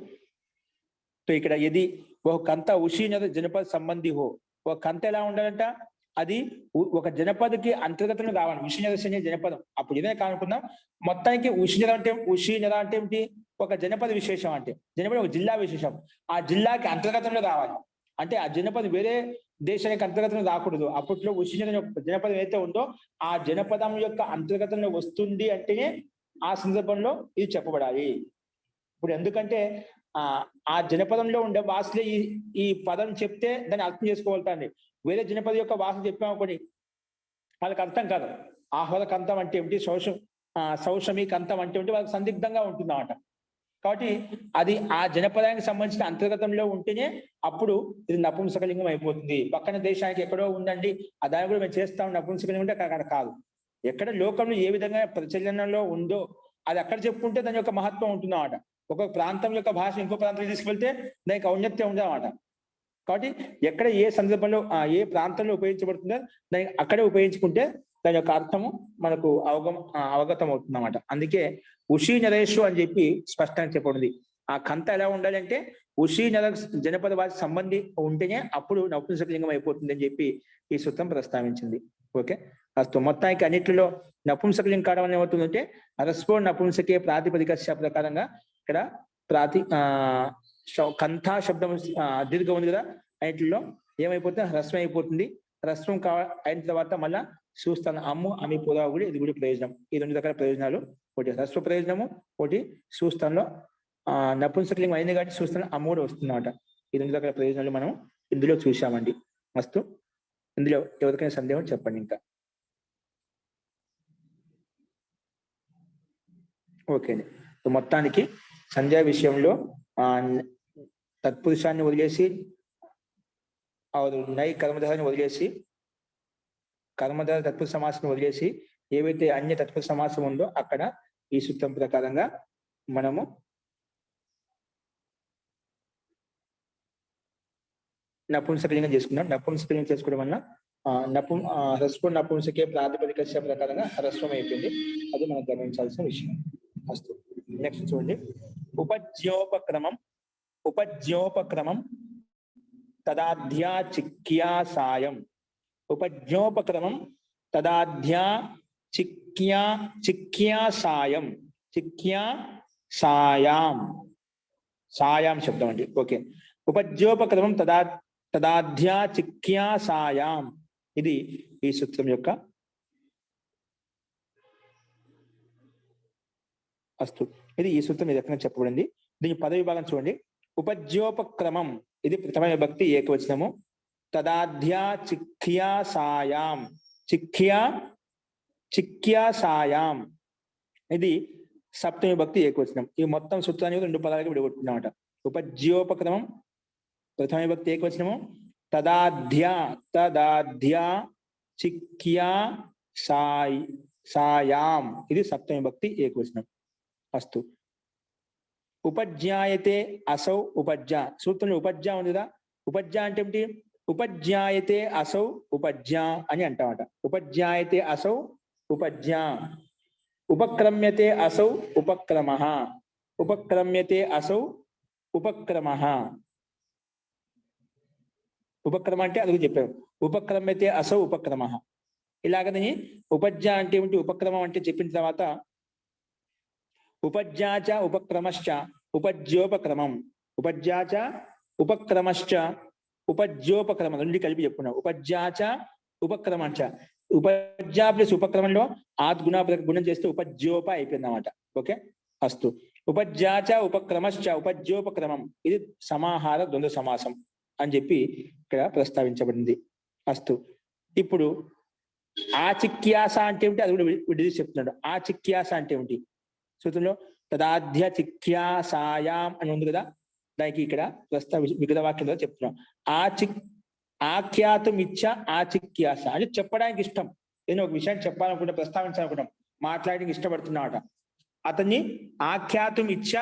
సో ఇక్కడ ఇది ఒక కంథ ఉషీనద జనపద సంబంధి హో, ఒక కంథ ఎలా ఉండాలంట, అది ఒక జనపదకి అంతర్గతంగా రావాలి. ఉషీనద అనే జనపదం అప్పుడు ఇదే కానుకుందాం. మొత్తానికి ఉషీనద అంటే ఏమిటి, ఒక జనపద విశేషం, అంటే జనపద ఒక జిల్లా విశేషం, ఆ జిల్లాకి అంతర్గతంలో రావాలి. అంటే ఆ జనపదం వేరే దేశానికి అంతర్గతంలో రాకూడదు. అప్పట్లో ఉషీనద జనపదం ఏదైతే ఉందో ఆ జనపదం యొక్క అంతర్గతంలో వస్తుంది అంటేనే ఆ సందర్భంలో ఇది చెప్పబడాలి. ఇప్పుడు ఎందుకంటే ఆ జనపదంలో ఉండే భాషలే ఈ పదం చెప్తే దాన్ని అర్థం చేసుకోగలుగుతాండి. వేరే జనపద యొక్క భాష చెప్పామనుకోని వాళ్ళకి అర్థం కాదు. ఆహ్వాద కంథం అంటే ఏమిటి, శౌషమి కంథం అంటే ఏమిటి, వాళ్ళకి సందిగ్ధంగా ఉంటుందన్నమాట. కాబట్టి అది ఆ జనపదానికి సంబంధించిన అంతర్గతంలో ఉంటేనే అప్పుడు ఇది నపుంసకలింగం అయిపోతుంది. పక్కన దేశానికి ఎక్కడో ఉందండి ఆ దాన్ని కూడా మేము చేస్తాం నపుంసకలింగం అంటే అక్కడ కాదు. ఎక్కడ లోకంలో ఏ విధంగా ప్రచలనంలో ఉందో అది అక్కడ చెప్పుకుంటే దాని యొక్క మహత్వం ఉంటుందన్నమాట. ఒక ప్రాంతం యొక్క భాష ఇంకో ప్రాంతం తీసుకెళ్తే దానికి ఔన్నత్యం ఉండదన్నమాట. కాబట్టి ఎక్కడ ఏ సందర్భంలో ఏ ప్రాంతంలో ఉపయోగించబడుతుందో దాన్ని అక్కడే ఉపయోగించుకుంటే దాని యొక్క అర్థము మనకు అవగతం అవుతుంది అన్నమాట. అందుకే ఉషి నరేషు అని చెప్పి స్పష్టంగా చెప్పబడింది. ఆ కంత ఎలా ఉండాలి అంటే ఉషి నర జనపద వాచి సంబంధి ఉంటేనే అప్పుడు నపుంసకలింగం అయిపోతుంది అని చెప్పి ఈ సూత్రం ప్రస్తావించింది. ఓకే, అస్తు. మొత్తానికి అన్నిటిలో నపుంసకలింగం కావడం ఏమవుతుందంటే అరస్పో నపుంసకే ప్రాతిపదిక ప్రకారంగా ఇక్కడ కంఠా శబ్దం దీర్ఘం ఉంది కదా, అన్నిటిలో ఏమైపోతుంది హ్రస్వం అయిపోతుంది. హ్రస్వం అయిన తర్వాత మళ్ళా చూస్తాను అమ్ము అమి పోదా కూడా ఇది కూడా ప్రయోజనం. ఈ రెండు రకాల ప్రయోజనాలు, ఒకటి హ్రస్వ ప్రయోజనము, ఒకటి చూస్తానులో నపుంసకలింగం అయింది కాబట్టి చూస్తాను అమ్ము కూడా వస్తుందన్నమాట. ఈ రెండు రకాల ప్రయోజనాలు మనం ఇందులో చూసామండి. మస్తు. ఇందులో ఎవరికైనా సందేహం చెప్పండి ఇంకా. ఓకే అండి. మొత్తానికి సంధ్యా విషయంలో తత్పురుషాన్ని వదిలేసి నై కర్మధారాన్ని వదిలేసి కర్మధార తత్పురుష సమాసం వదిలేసి ఏవైతే అన్య తత్పురుష సమాసం ఉందో అక్కడ ఈ సూత్రం ప్రకారంగా మనము నపుంసకలింగం చేసుకున్నాం. నపుంసకలింగం చేసుకోవడం వల్ల హ్రస్వ నపుంసకే ప్రాతిపదిక ప్రకారంగా హ్రస్వం అయిపోయింది. అది మనం గమనించాల్సిన విషయం. అస్తు. నెక్స్ట్ చూడండి, ఉపజ్ఞోపక్రమం తదాధ్యా చిక్యా సాయం. ఉపజ్ఞోపక్రమం తదాధ్యా చిక్యా సాయం. సాయాం శబ్దం అండి. ఓకే, ఉపజ్ఞోపక్రమం తదాధ్యా చిక్యా సాయాం. ఇది ఈ సూత్రం యొక్క అస్తు. ఇది ఈ సూత్రం ఈ రకంగా చెప్పబడింది. దీని పద విభాగం చూడండి. ఉపజ్ఞోపక్రమం ఇది ప్రథమ విభక్తి ఏకవచనము. తదాధ్యా చిక్యా సాయాం. చిక్యా సాయాం ఇది సప్తమి విభక్తి ఏకవచనం. ఈ మొత్తం సూత్రాన్ని రెండు పదాలుగా విడగొట్టుకున్నమాట. ఉపజ్ఞోపక్రమం ప్రథమ విభక్తి ఏకవచనము. తదాధ్యా చిక్యా సాయాం ఇది సప్తమి విభక్తి ఏకవచనం. అస్తు. ఉపజ్ఞాయతే అసౌ ఉపజ్ఞ. సూత్రంలో ఉపజ్ఞ ఉంది కదా, ఉపజ్ఞ అంటే ఏమిటి? ఉపజ్ఞాయతే అసౌ ఉపజ్ఞ అని అంటామట. ఉపజ్ఞాయతే అసౌ ఉపజ్ఞ. ఉపక్రమ్యతే అసౌ ఉపక్రమః. ఉపక్రమ్యతే అసౌ ఉపక్రమః. ఉపక్రమ అంటే అది చెప్పారు. ఉపక్రమ్యతే అసౌ ఉపక్రమః. ఇలాగని ఉపజ్ఞ అంటే ఏమిటి, ఉపక్రమం అంటే చెప్పిన తర్వాత ఉపజ్ఞాచ ఉపక్రమశ్చ ఉపజ్యోపక్రమం. ఉపజ్ఞాచ ఉపక్రమశ్చ ఉపజ్యోపక్రమం రెండు కలిపి చెప్పుకున్నాం. ఉపజ్ఞాచ ఉపక్రమంచ. ఉపజ్ఞా ప్లస్ ఉపక్రమంలో ఆద్గుణ గుణం చేస్తే ఉపజ్యోప అయిపోయింది అన్నమాట. ఓకే, అస్తు. ఉపజ్ఞాచ ఉపక్రమశ్చ ఉపజ్యోపక్రమం ఇది సమాహార ద్వంద్వ సమాసం అని చెప్పి ఇక్కడ ప్రస్తావించబడింది. అస్తు. ఇప్పుడు ఆచిక్యాస అంటే ఏమిటి అది కూడా విడిది చెప్తున్నాడు. ఆచిక్యాస అంటే ఏమిటి? సూత్రంలో తదాధ్య చిక్యాసాయాం అని ఉంది కదా, దానికి ఇక్కడ మిగతా వాక్యంలో చెప్తున్నాం. ఆఖ్యాతం ఇచ్చ ఆచిక్యాస అంటే చెప్పడానికి ఇష్టం. నేను ఒక విషయాన్ని చెప్పాలనుకుంటే, ప్రస్తావించాలనుకుంటాం, మాట్లాడడానికి ఇష్టపడుతున్నాట. అతన్ని ఆఖ్యాతం ఇచ్చ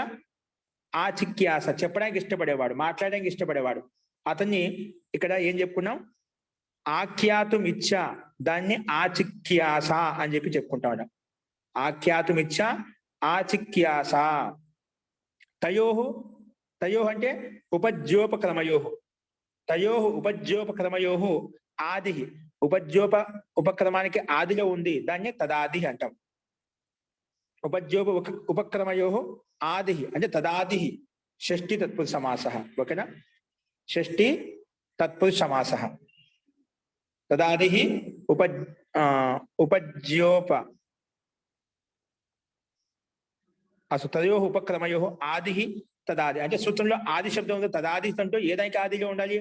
ఆచిక్యాస చెప్పడానికి ఇష్టపడేవాడు, మాట్లాడడానికి ఇష్టపడేవాడు. అతన్ని ఇక్కడ ఏం చెప్పుకున్నాం? ఆఖ్యాతం ఇచ్చ, దాన్ని ఆచిక్యాస అని చెప్పి చెప్పుకుంటాడు. ఆఖ్యాతం ఇచ్చ ఆచిక్యాస. తయోహు అంటే ఉపజ్యోపక్రమయోహు. తయోహు ఉపజ్యోపక్రమయోహు ఆది. ఉపక్రమానికి ఆదిలో ఉంది, దాన్ని తదాది అంటాం. ఉపక్రమయోహు ఆది అంటే తదాది. షష్ఠి తత్పురుష సమాస. ఓకేనా? షష్ఠి తత్పురుష సమాస. తదాది ఉపజ్యోప. అసలు తదయోహు ఉపక్రమయోహు ఆది తదాది అంటే సూత్రంలో ఆది శబ్దం ఉందో తదాది అంటూ ఏ దానికి ఆదిగా ఉండాలి?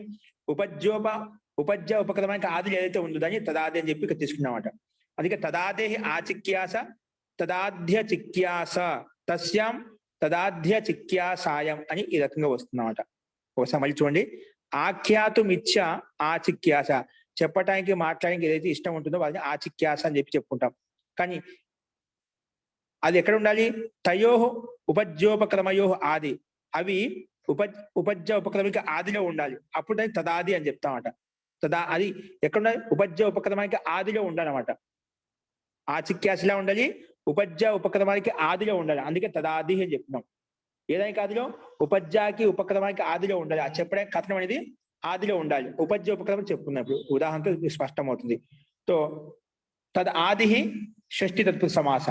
ఉపజ్య ఉపక్రమానికి ఆది ఏదైతే ఉందో దాన్ని తదాది అని చెప్పి ఇక్కడ తీసుకున్నామట. అందుకే తదాదే ఆచిక్యాస తదాధ్య చిక్యాస తస్యాం తదాధ్య చిక్యాసాయం అని ఈ రకంగా వస్తుందన్నమాట. ఒకసారి మళ్ళీ చూడండి. ఆఖ్యాతుమిచ్చ ఆచిక్యాస చెప్పటానికి మాట్లాడడానికి ఏదైతే ఇష్టం ఉంటుందో వాళ్ళని ఆచిక్యాస అని చెప్పి చెప్పుకుంటాం. కానీ అది ఎక్కడ ఉండాలి? తయోహు ఉపజ్యోపక్రమయోహు ఆది. అవి ఉపజ్య ఉపక్రమిక ఆదిలో ఉండాలి, అప్పుడు దాన్ని తదాది అని చెప్తామట. అది ఎక్కడ ఉండాలి? ఉపజ్య ఉపక్రమానికి ఆదిలో ఉండాలన్నమాట. ఆచిక్యాసలా ఉండాలి, ఉపజ్య ఉపక్రమానికి ఆదిలో ఉండాలి. అందుకే తదాది అని చెప్తున్నాం. ఏదైనా ఆదిలో ఉపజ్యాకి ఉపక్రమానికి ఆదిలో ఉండాలి. ఆ చెప్పడానికి కథనం అనేది ఆదిలో ఉండాలి. ఉపజ్య ఉపక్రమం చెప్పుకున్నప్పుడు ఉదాహరణతో ఇది స్పష్టమవుతుంది. తో తద్ ఆది షష్ఠి తత్పురుష సమాస,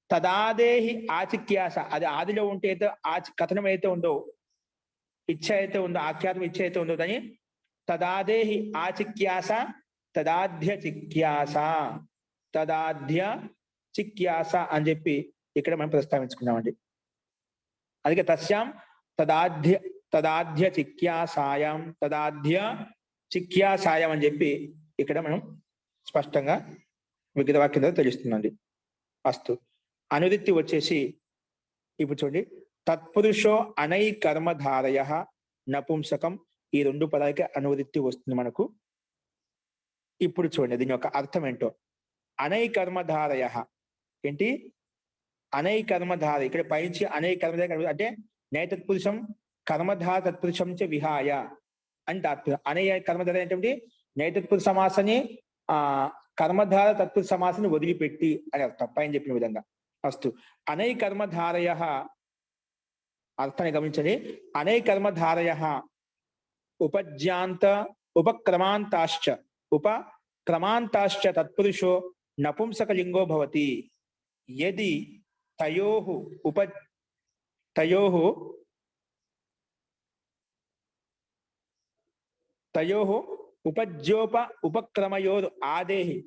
తదాదేహి ఆచిక్యాస, అది ఆదిలో ఉంటే అయితే కథనం అయితే ఉందో, ఇచ్చ అయితే ఉందో, ఆఖ్యాతం ఇచ్చ అయితే ఉందో దాన్ని తదాదేహి ఆచిక్యాస తదాధ్య చిక్యాస, తదాధ్య చిక్యాస అని చెప్పి ఇక్కడ మనం ప్రస్తావించుకున్నామండి. అందుకే తస్యాం తదాధ్య చిక్యాసాయం, తదాధ్య చిక్యాసాయం అని చెప్పి ఇక్కడ మనం స్పష్టంగా వివిధ వాక్యం ద్వారా తెలుస్తుందండి. అస్తు అనుదిత్తి వచ్చేసి ఇప్పుడు చూడండి, తత్పురుషో అనై కర్మధారయ నపుంసకం, ఈ రెండు పదాలకి అనువదిత్తి వస్తుంది మనకు. ఇప్పుడు చూడండి దీని యొక్క అర్థం ఏంటో. అనై కర్మధారయ ఏంటి? అనై కర్మధార, ఇక్కడ పైంచి అనై కర్మధార అంటే నైతత్పురుషం కర్మధార తత్పురుషం చ విహాయ అని తాత్పర్యం. అనయ కర్మధార ఏంటంటే నైతత్పురుష సమాసని కర్మధార తత్పురుష సమాసాన్ని వదిలిపెట్టి అని అర్థం పైన చెప్పిన విధంగా. అస్తు అనై కర్మధారయ అర్థాన్ని గమనించండి. అనై కర్మధారయ ఉపజ్యాంత ఉపక్రమాంతాశ్చ తత్పురుషో నపుంసకలింగో భవతి యది తయోః ఉపక్రమయోర్ ఆదేహి.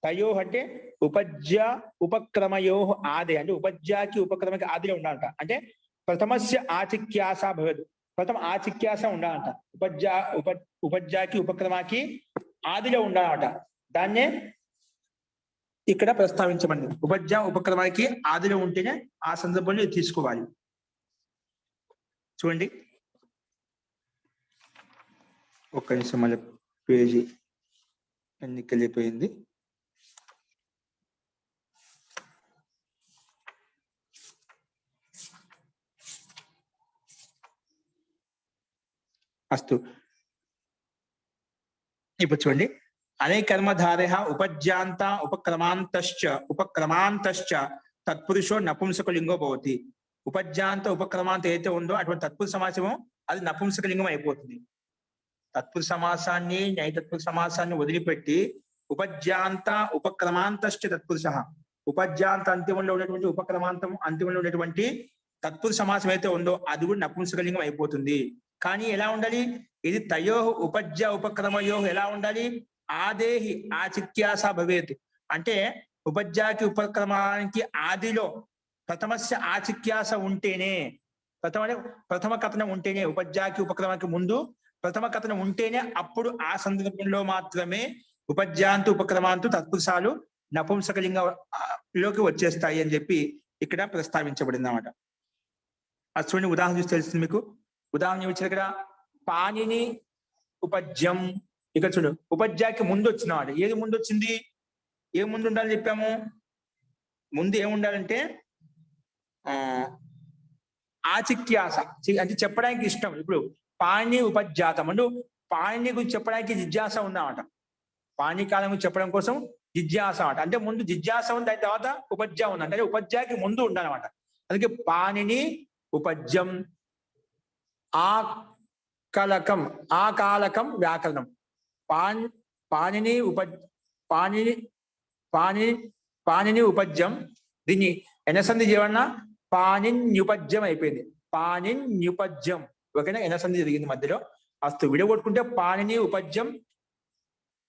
తయోః అంటే ఉపజ్య ఉపక్రమయోః ఆదే అంటే ఉపజ్యాకి ఉపక్రమకి ఆదిలో ఉండాలంట. అంటే ప్రథమస్య ఆచిక్యాస భవదు, ప్రథమ ఆచిక్యాస ఉండాలంట. ఉపజ్యాకి ఉపక్రమాకి ఆదిలో ఉండాలంట. దాన్నే ఇక్కడ ప్రస్తావించమండి. ఉపజ్య ఉపక్రమానికి ఆదిలో ఉంటేనే ఆ సందర్భంలో తీసుకోవాలి. చూడండి ఒక్క నిమిషం, మళ్ళీ పేజీ ఎన్నికెళ్ళిపోయింది. అస్తు ఇప్పుడు చూడండి, అనేక కర్మధారయ ఉపజ్యాంత ఉపక్రమాంతశ్చ తత్పురుషో నపుంసకలింగో భవతి. ఉపజ్యాంత ఉపక్రమాంత ఏదైతే ఉందో అటువంటి తత్పురుష సమాసము అది నపుంసకలింగం అయిపోతుంది. తత్పురుష సమాసాన్ని నైతత్పురుష సమాసాన్ని వదిలిపెట్టి ఉపజ్యాంత ఉపక్రమాంతశ్చ తత్పురుష, ఉపజ్యాంత అంతిమంలో ఉన్నటువంటి ఉపక్రమాంతం అంతిమంలో ఉన్నటువంటి తత్పురుష సమాసం అయితే ఉందో అది కూడా నపుంసకలింగం అయిపోతుంది. కానీ ఎలా ఉండాలి? ఇది తయోః ఉపజ్య ఉపక్రమయో ఎలా ఉండాలి? ఆదేహి ఆచిక్యాస భవేత్. అంటే ఉపజ్యాకి ఉపక్రమానికి ఆదిలో ప్రథమస్య ఆచిక్యాస ఉంటేనే, ప్రథమ కథనం ఉంటేనే, ఉపజ్యాకి ఉపక్రమానికి ముందు ప్రథమ కథనం ఉంటేనే అప్పుడు ఆ సందర్భంలో మాత్రమే ఉపజ్యాంతు ఉపక్రమాంతు తత్పురుషాలు నపుంసకలింగంలోకి వచ్చేస్తాయి అని చెప్పి ఇక్కడ ప్రస్తావించబడింది అన్నమాట. అది చూడండి, ఉదాహరణ చూసి తెలుస్తుంది మీకు. ఉదాహరణ ఇచ్చిన ఇక్కడ పాణిని ఉపజ్యం. ఇక్కడ చూడు, ఉపజ్యాకి ముందు వచ్చినవాడు. ఏది ముందు వచ్చింది? ఏ ముందు ఉండాలని చెప్పాము? ముందు ఏముండాలంటే ఆచిక్యాస అంటే చెప్పడానికి ఇష్టం. ఇప్పుడు పాణి ఉపజ్యాతం అంటూ పాణిని గురించి చెప్పడానికి జిజ్ఞాస ఉందన్నమాట. పాణి కాలం గురించి చెప్పడం కోసం జిజ్ఞాస అన్నమాట. అంటే ముందు జిజ్ఞాస ఉంది, దాని తర్వాత ఉపజ్య ఉంది. అంటే ఉపజ్యాకి ముందు ఉండాలన్నమాట. అందుకే పాణిని ఉపజ్యం. ఆకాలకం వ్యాకరణం. పాణిని ఉపజ్యం. దీన్ని ఎనసంధి చేయమన్నా పాణిన్యుపజ్యం అయిపోయింది. పాణిన్యుపజ్యం ఓకేనా? ఎనసంధి జరిగింది మధ్యలో. అస్తు విడగొట్టుకుంటే పాణిని ఉపజ్యం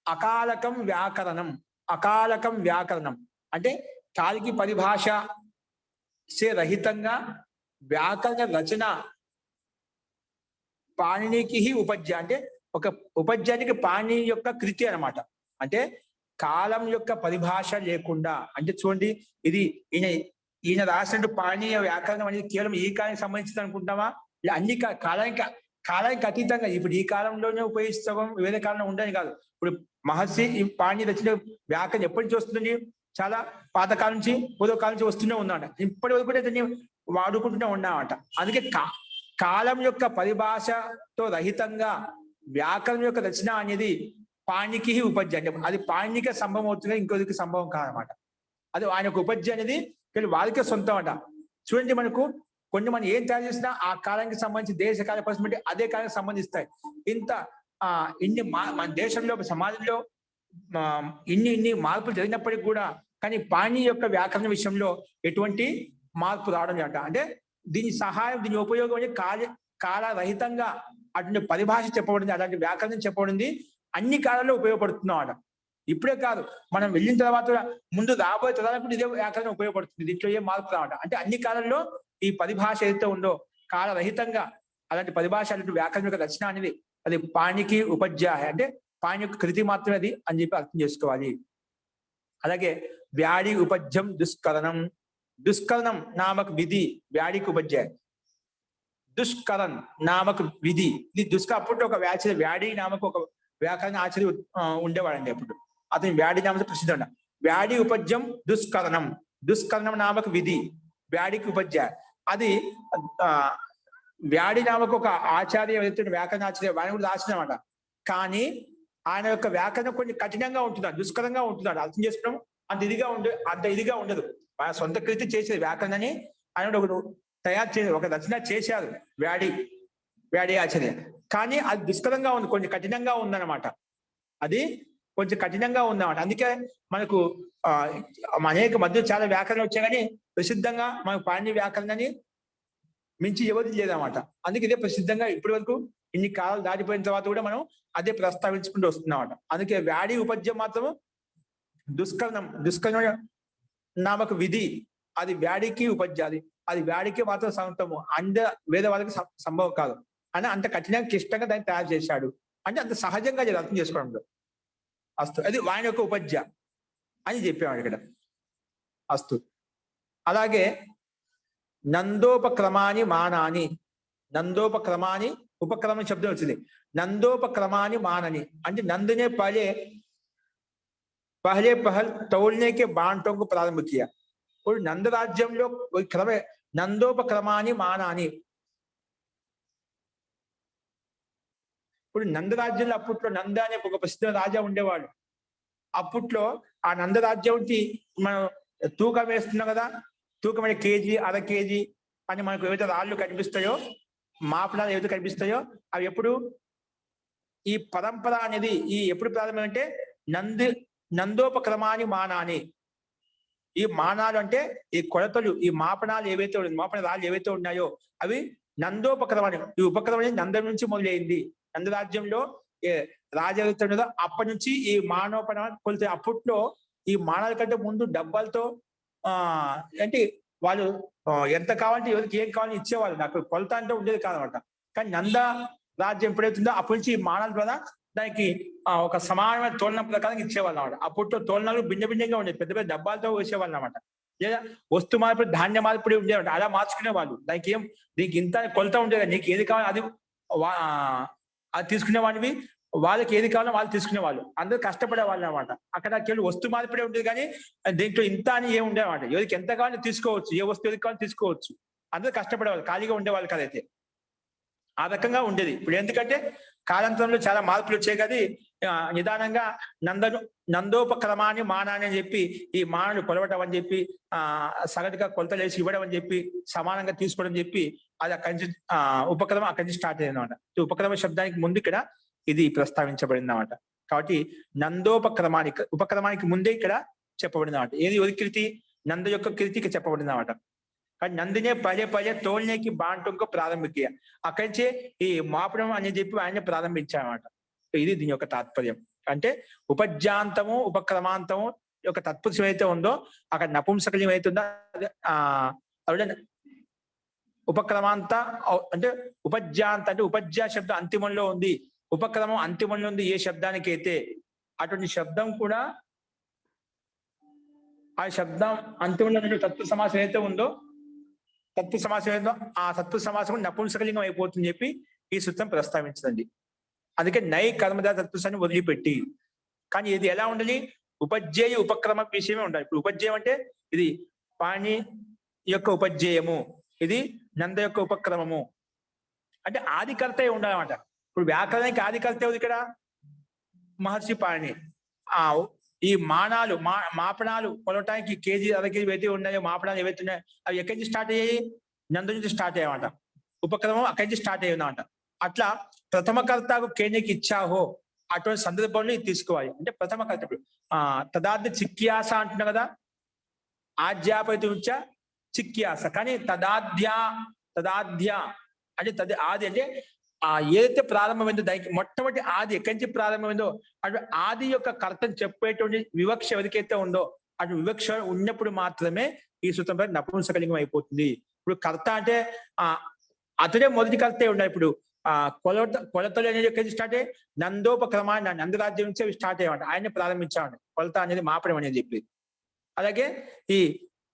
అకాలకం వ్యాకరణం అంటే కాలికి పరిభాష రహితంగా వ్యాకరణ రచన పాణినికి ఉపజ్య అంటే ఒక ఉపజ్యానికి పాణి యొక్క కృతి అన్నమాట. అంటే కాలం యొక్క పరిభాష లేకుండా, అంటే చూడండి ఇది ఈయన రాసినట్టు పాణీయ వ్యాకరణం అనేది కేవలం ఈ కాలానికి సంబంధించింది అనుకుంటామా? ఇలా అన్ని కాలానికి అతీతంగా ఇప్పుడు ఈ కాలంలోనే ఉపయోగిస్తాం, వేరే కాలంలో ఉండని కాదు. ఇప్పుడు మహర్షి ఈ పాణి రచన వ్యాకరణం ఎప్పటి నుంచి వస్తుంది? చాలా పాతకాలం నుంచి పూర్వకాలం నుంచి వస్తూనే ఉందన్నమాట. ఇప్పటి వరకు కూడా దాన్ని వాడుకుంటూనే ఉన్నామట. అందుకే కాలం యొక్క పరిభాషతో రహితంగా వ్యాకరణం యొక్క రచన అనేది పాణికి ఉపజ్య. అంటే అది పాణినికే సంభవం అవుతుంది, ఇంకొకరికి సంభవం కాదనమాట. అది ఆయన యొక్క ఉపజ్య అనేది వారికే సొంతం అట. చూడండి, మనకు కొన్ని మనం ఏం తయారు చేసినా ఆ కాలానికి సంబంధించి దేశ కాల పరిస్థితి బట్టి అదే కాలానికి సంబంధిస్తాయి. ఇంత ఇన్ని మన దేశంలో సమాజంలో ఇన్ని మార్పులు జరిగినప్పటికీ కూడా కానీ పాణిని యొక్క వ్యాకరణ విషయంలో ఎటువంటి మార్పు రావడం అంట. అంటే దీని సహాయం దీని ఉపయోగం అంటే కాలరహితంగా అటువంటి పరిభాష చెప్పబడింది, అలాంటి వ్యాకరణం చెప్పబడింది అన్ని కాలాల్లో ఉపయోగపడుతున్నాం. ఇప్పుడే కాదు, మనం వెళ్ళిన తర్వాత ముందు రాబోయే తరాలకు ఇదే వ్యాకరణం ఉపయోగపడుతుంది. దీంట్లో ఏం మార్పు రావడం అంటే అన్ని కాలంలో ఈ పరిభాష ఏదైతే ఉందో కాలరహితంగా అలాంటి పరిభాష అలాంటి వ్యాకరణ యొక్క రచన అనేది అది పాణికి ఉపజ్యాయ అంటే పాణి యొక్క కృతి మాత్రమే అది అని చెప్పి అర్థం చేసుకోవాలి. అలాగే వ్యాడి ఉపజ్యం దుష్కరణం, దుష్కరణం నామక విధి వ్యాడికి ఉపజ్యాయ. దుష్కరన్ నామక విధి ఇది అప్పుడు ఒక వ్యాడి నామక ఒక వ్యాకరణ ఆచార్య ఉండేవాడండి. అప్పుడు అతని వ్యాడి నామక ప్రసిద్ధి ఉండ. వ్యాడి ఉపజ్యం దుష్కరణం, దుష్కరణం నామక విధి వ్యాడికి ఉపజ్యాయ. అది వ్యాడి నామక ఒక ఆచార్య ఏదైతే వ్యాకరణ ఆచార్య వాడిని కూడా రాసినమాట. కానీ ఆయన యొక్క వ్యాకరణం కొన్ని కఠినంగా ఉంటున్నాడు, దుష్కరంగా ఉంటున్నాడు. అర్థం చేసుకోవడం అంత ఇదిగా ఉండదు. ఆయన సొంత కృతి చేసేది వ్యాకరణని ఆయన ఒక తయారు చేసి ఒక రచన చేశారు వ్యాడి ఆచార్య. కానీ అది దుష్కరంగా ఉంది, కొంచెం కఠినంగా ఉందన్నమాట. అది కొంచెం కఠినంగా ఉందన్నమాట. అందుకే మనకు అనేక మధ్య చాలా వ్యాకరణలు వచ్చాయి, కానీ ప్రసిద్ధంగా మనకు పాణిని వ్యాకరణని మించి ఎవరి లేదన్నమాట. అందుకే ఇదే ప్రసిద్ధంగా ఇప్పటి వరకు ఇన్ని కాలాలు దాటిపోయిన తర్వాత కూడా మనం అదే ప్రస్తావించుకుంటూ వస్తున్నామట. అందుకే వ్యాడి ఉపజ్యం మాత్రము దుష్కరణం నామక విధి అది వ్యాడికి ఉపజ్యాది, అది వ్యాడికి మాత్రం సొంతము, వేద వాళ్ళకి సంభవం కాదు అని అంత కఠినంగా క్లిష్టంగా దాన్ని తయారు చేశాడు. అంటే అంత సహజంగా అర్థం చేసుకోవడంలో అస్తు అది వాని యొక్క ఉపజ్య అని చెప్పేవాడు ఇక్కడ. అస్తు అలాగే నందోపక్రమాని మానాని, నందోపక్రమాని ఉపక్రమ శబ్దం వచ్చింది. నందోపక్రమాని మానని అంటే నందునే పహలే తౌల్నేకే బాంటోంకు ప్రారంభ కియా. ఇప్పుడు నంద రాజ్యంలో నందోపక్రమాని మానాని. ఇప్పుడు నంద రాజ్యంలో అప్పట్లో నంద అనే ఒక ప్రసిద్ధ రాజా ఉండేవాడు. అప్పట్లో ఆ నంద రాజ్యంకి మనం తూకం వేస్తున్నాం కదా, తూకం అంటే కేజీ అర కేజీ అని మనకు ఏవైతే రాళ్ళు కనిపిస్తాయో మాపనాలు ఏవైతే కనిపిస్తాయో అవి ఎప్పుడు ఈ పరంపర అనేది ఎప్పుడు ప్రారంభం అంటే నందోపక్రమాని మానాని. ఈ మానాలు అంటే ఈ కొలతలు ఈ మాపనాలు ఏవైతే మాపన రాళ్ళు ఏవైతే ఉన్నాయో అవి నందోపక్రమాన్ని. ఈ ఉపక్రమం అనేది నందం నుంచి మొదలైంది. నందరాజ్యంలో రాజవుతుండదో అప్పటి నుంచి ఈ మానోపన కొలితే. అప్పట్లో ఈ మానాల కంటే ముందు డబ్బాలతో అంటే వాళ్ళు ఎంత కావాలంటే ఎవరికి ఏం కావాలని ఇచ్చేవాళ్ళు. నాకు కొలత అంటే ఉండేది కాదనమాట. కానీ నంద రాజ్యం ఎప్పుడైతుందో అప్పటి నుంచి ఈ మానాల ద్వారా దానికి ఒక సమానమైన తోలన ప్రకారం ఇచ్చేవాళ్ళు అనమాట. అప్పట్లో తోలనాలు భిన్నగా ఉండేది, పెద్ద పెద్ద డబ్బాలతో వేసేవాళ్ళు అనమాట. లేదా వస్తు మార్పిడి ధాన్య మార్పిడి ఉండేవాడు, అలా మార్చుకునే వాళ్ళు. దీనికి ఇంత కొలత ఉండేది, నీకు ఏది కావాలి అది తీసుకునే వాడివి, వాళ్ళకి ఏది కావాలో వాళ్ళు తీసుకునే వాళ్ళు. అందరూ కష్టపడే వాళ్ళు అనమాట. అక్కడ కేవలం వస్తు మార్పిడే ఉండేది, కానీ దీంట్లో ఇంత అని ఏమి ఉండేవాడు. ఎవరికి ఎంత కావాలో తీసుకోవచ్చు, ఏ వస్తువు ఏది కావాలో తీసుకోవచ్చు. అందరూ కష్టపడేవాళ్ళు, ఖాళీగా ఉండేవాళ్ళు కదైతే. ఆ రకంగా ఉండేది. ఇప్పుడు ఎందుకంటే కాలాంతరంలో చాలా మార్పులు వచ్చాయి కదా, నిదానంగా నందోపక్రమాన్ని మానాన్ని అని చెప్పి ఈ మానలు కొలవటం అని చెప్పి సగటుగా కొలతలేసి ఇవ్వడం అని చెప్పి సమానంగా తీసుకోవడం చెప్పి అది అక్కడి నుంచి ఉపక్రమం అక్కడి నుంచి స్టార్ట్ అయింది అనమాట. ఉపక్రమ శబ్దానికి ముందు ఇక్కడ ఇది ప్రస్తావించబడింది అనమాట. కాబట్టి ఉపక్రమానికి ముందే ఇక్కడ చెప్పబడింది అనమాట. ఏది ఎవరి కృతి? నంద యొక్క కృతికి చెప్పబడింది అనమాట. కానీ నందినే పదే తోల్నేకి బాంటంకు ప్రారంభిక అక్కడి నుంచే ఈ మాపడం అని చెప్పి ఆయన ప్రారంభించారన్నమాట. ఇది దీని యొక్క తాత్పర్యం. అంటే ఉపజ్యాంతము ఉపక్రమాంతము యొక్క తత్పురుషం అయితే ఉందో అక్కడ నపుంసకలింగం ఏమైతుందో ఉపక్రమాంత అంటే ఉపజ్యాంత అంటే ఉపజ్యా శబ్దం అంతిమంలో ఉంది, ఉపక్రమం అంతిమంలో ఉంది. ఏ శబ్దానికి అయితే అటువంటి శబ్దం కూడా ఆ శబ్దం అంతిమంలో తత్వ సమాసం అయితే ఉందో తత్వ సమాసం ఏదో ఆ తత్వ సమాసం నపుంసకలింగం అయిపోతుందని చెప్పి ఈ సూత్రం ప్రస్తావించదండి. అందుకే నై కర్మదా తత్పురుషాన్ని వదిలిపెట్టి. కానీ ఇది ఎలా ఉండాలి? ఉపజ్యేయ ఉపక్రమ విషయమే ఉండాలి. ఇప్పుడు ఉపజ్యేయం అంటే ఇది పాణి యొక్క ఉపజ్యేయము, ఇది నంద యొక్క ఉపక్రమము అంటే ఆదికర్త ఉండాలన్నమాట. ఇప్పుడు వ్యాకరణానికి ఆదికర్త ఉంది ఇక్కడ మహర్షి పాణి. ఈ మానాలు మాపనాలు కొలవటానికి కేజీ అర కేజీ ఏవైతే ఉన్నాయో మాపనాలు ఏవైతే ఉన్నాయో అవి ఎక్కడి నుంచి స్టార్ట్ అయ్యాయి? నందు నుంచి స్టార్ట్ అయ్యామంట, ఉపక్రమం అక్కడి నుంచి స్టార్ట్ అయ్యిందంట. అట్లా ప్రథమ కర్తకు కేనికి ఇచ్చాహో అటువంటి సందర్భంలో ఇది తీసుకోవాలి. అంటే ప్రథమ కర్త ఇప్పుడు తదాద్య చిక్యాస అంటున్నా కదా, ఆద్యాపైతే ఉంచ చిక్యాస, కానీ తదాద్య అంటే ఆది అంటే ఏదైతే ప్రారంభమైందో దానికి మొట్టమొదటి ఆది ఎక్కడి నుంచి ప్రారంభమైందో అటు ఆది యొక్క కర్తను చెప్పేటువంటి వివక్ష ఎవరికైతే ఉందో అటు వివక్ష ఉన్నప్పుడు మాత్రమే ఈ సూత్రం ప్రకారం నపుంసకలింగం అయిపోతుంది. ఇప్పుడు కర్త అంటే అతడే మొదటి కర్తే ఉండాలి. ఇప్పుడు కొలతలు అనేది ఎక్కడి నుంచి స్టార్ట్ అయ్యి నందోపక్రమాన్ని నందరాజ్యం నుంచి అవి స్టార్ట్ అయ్యామంట, ఆయన్ని ప్రారంభించామండి కొలత అనేది మాపడం అనేది చెప్పి. అలాగే ఈ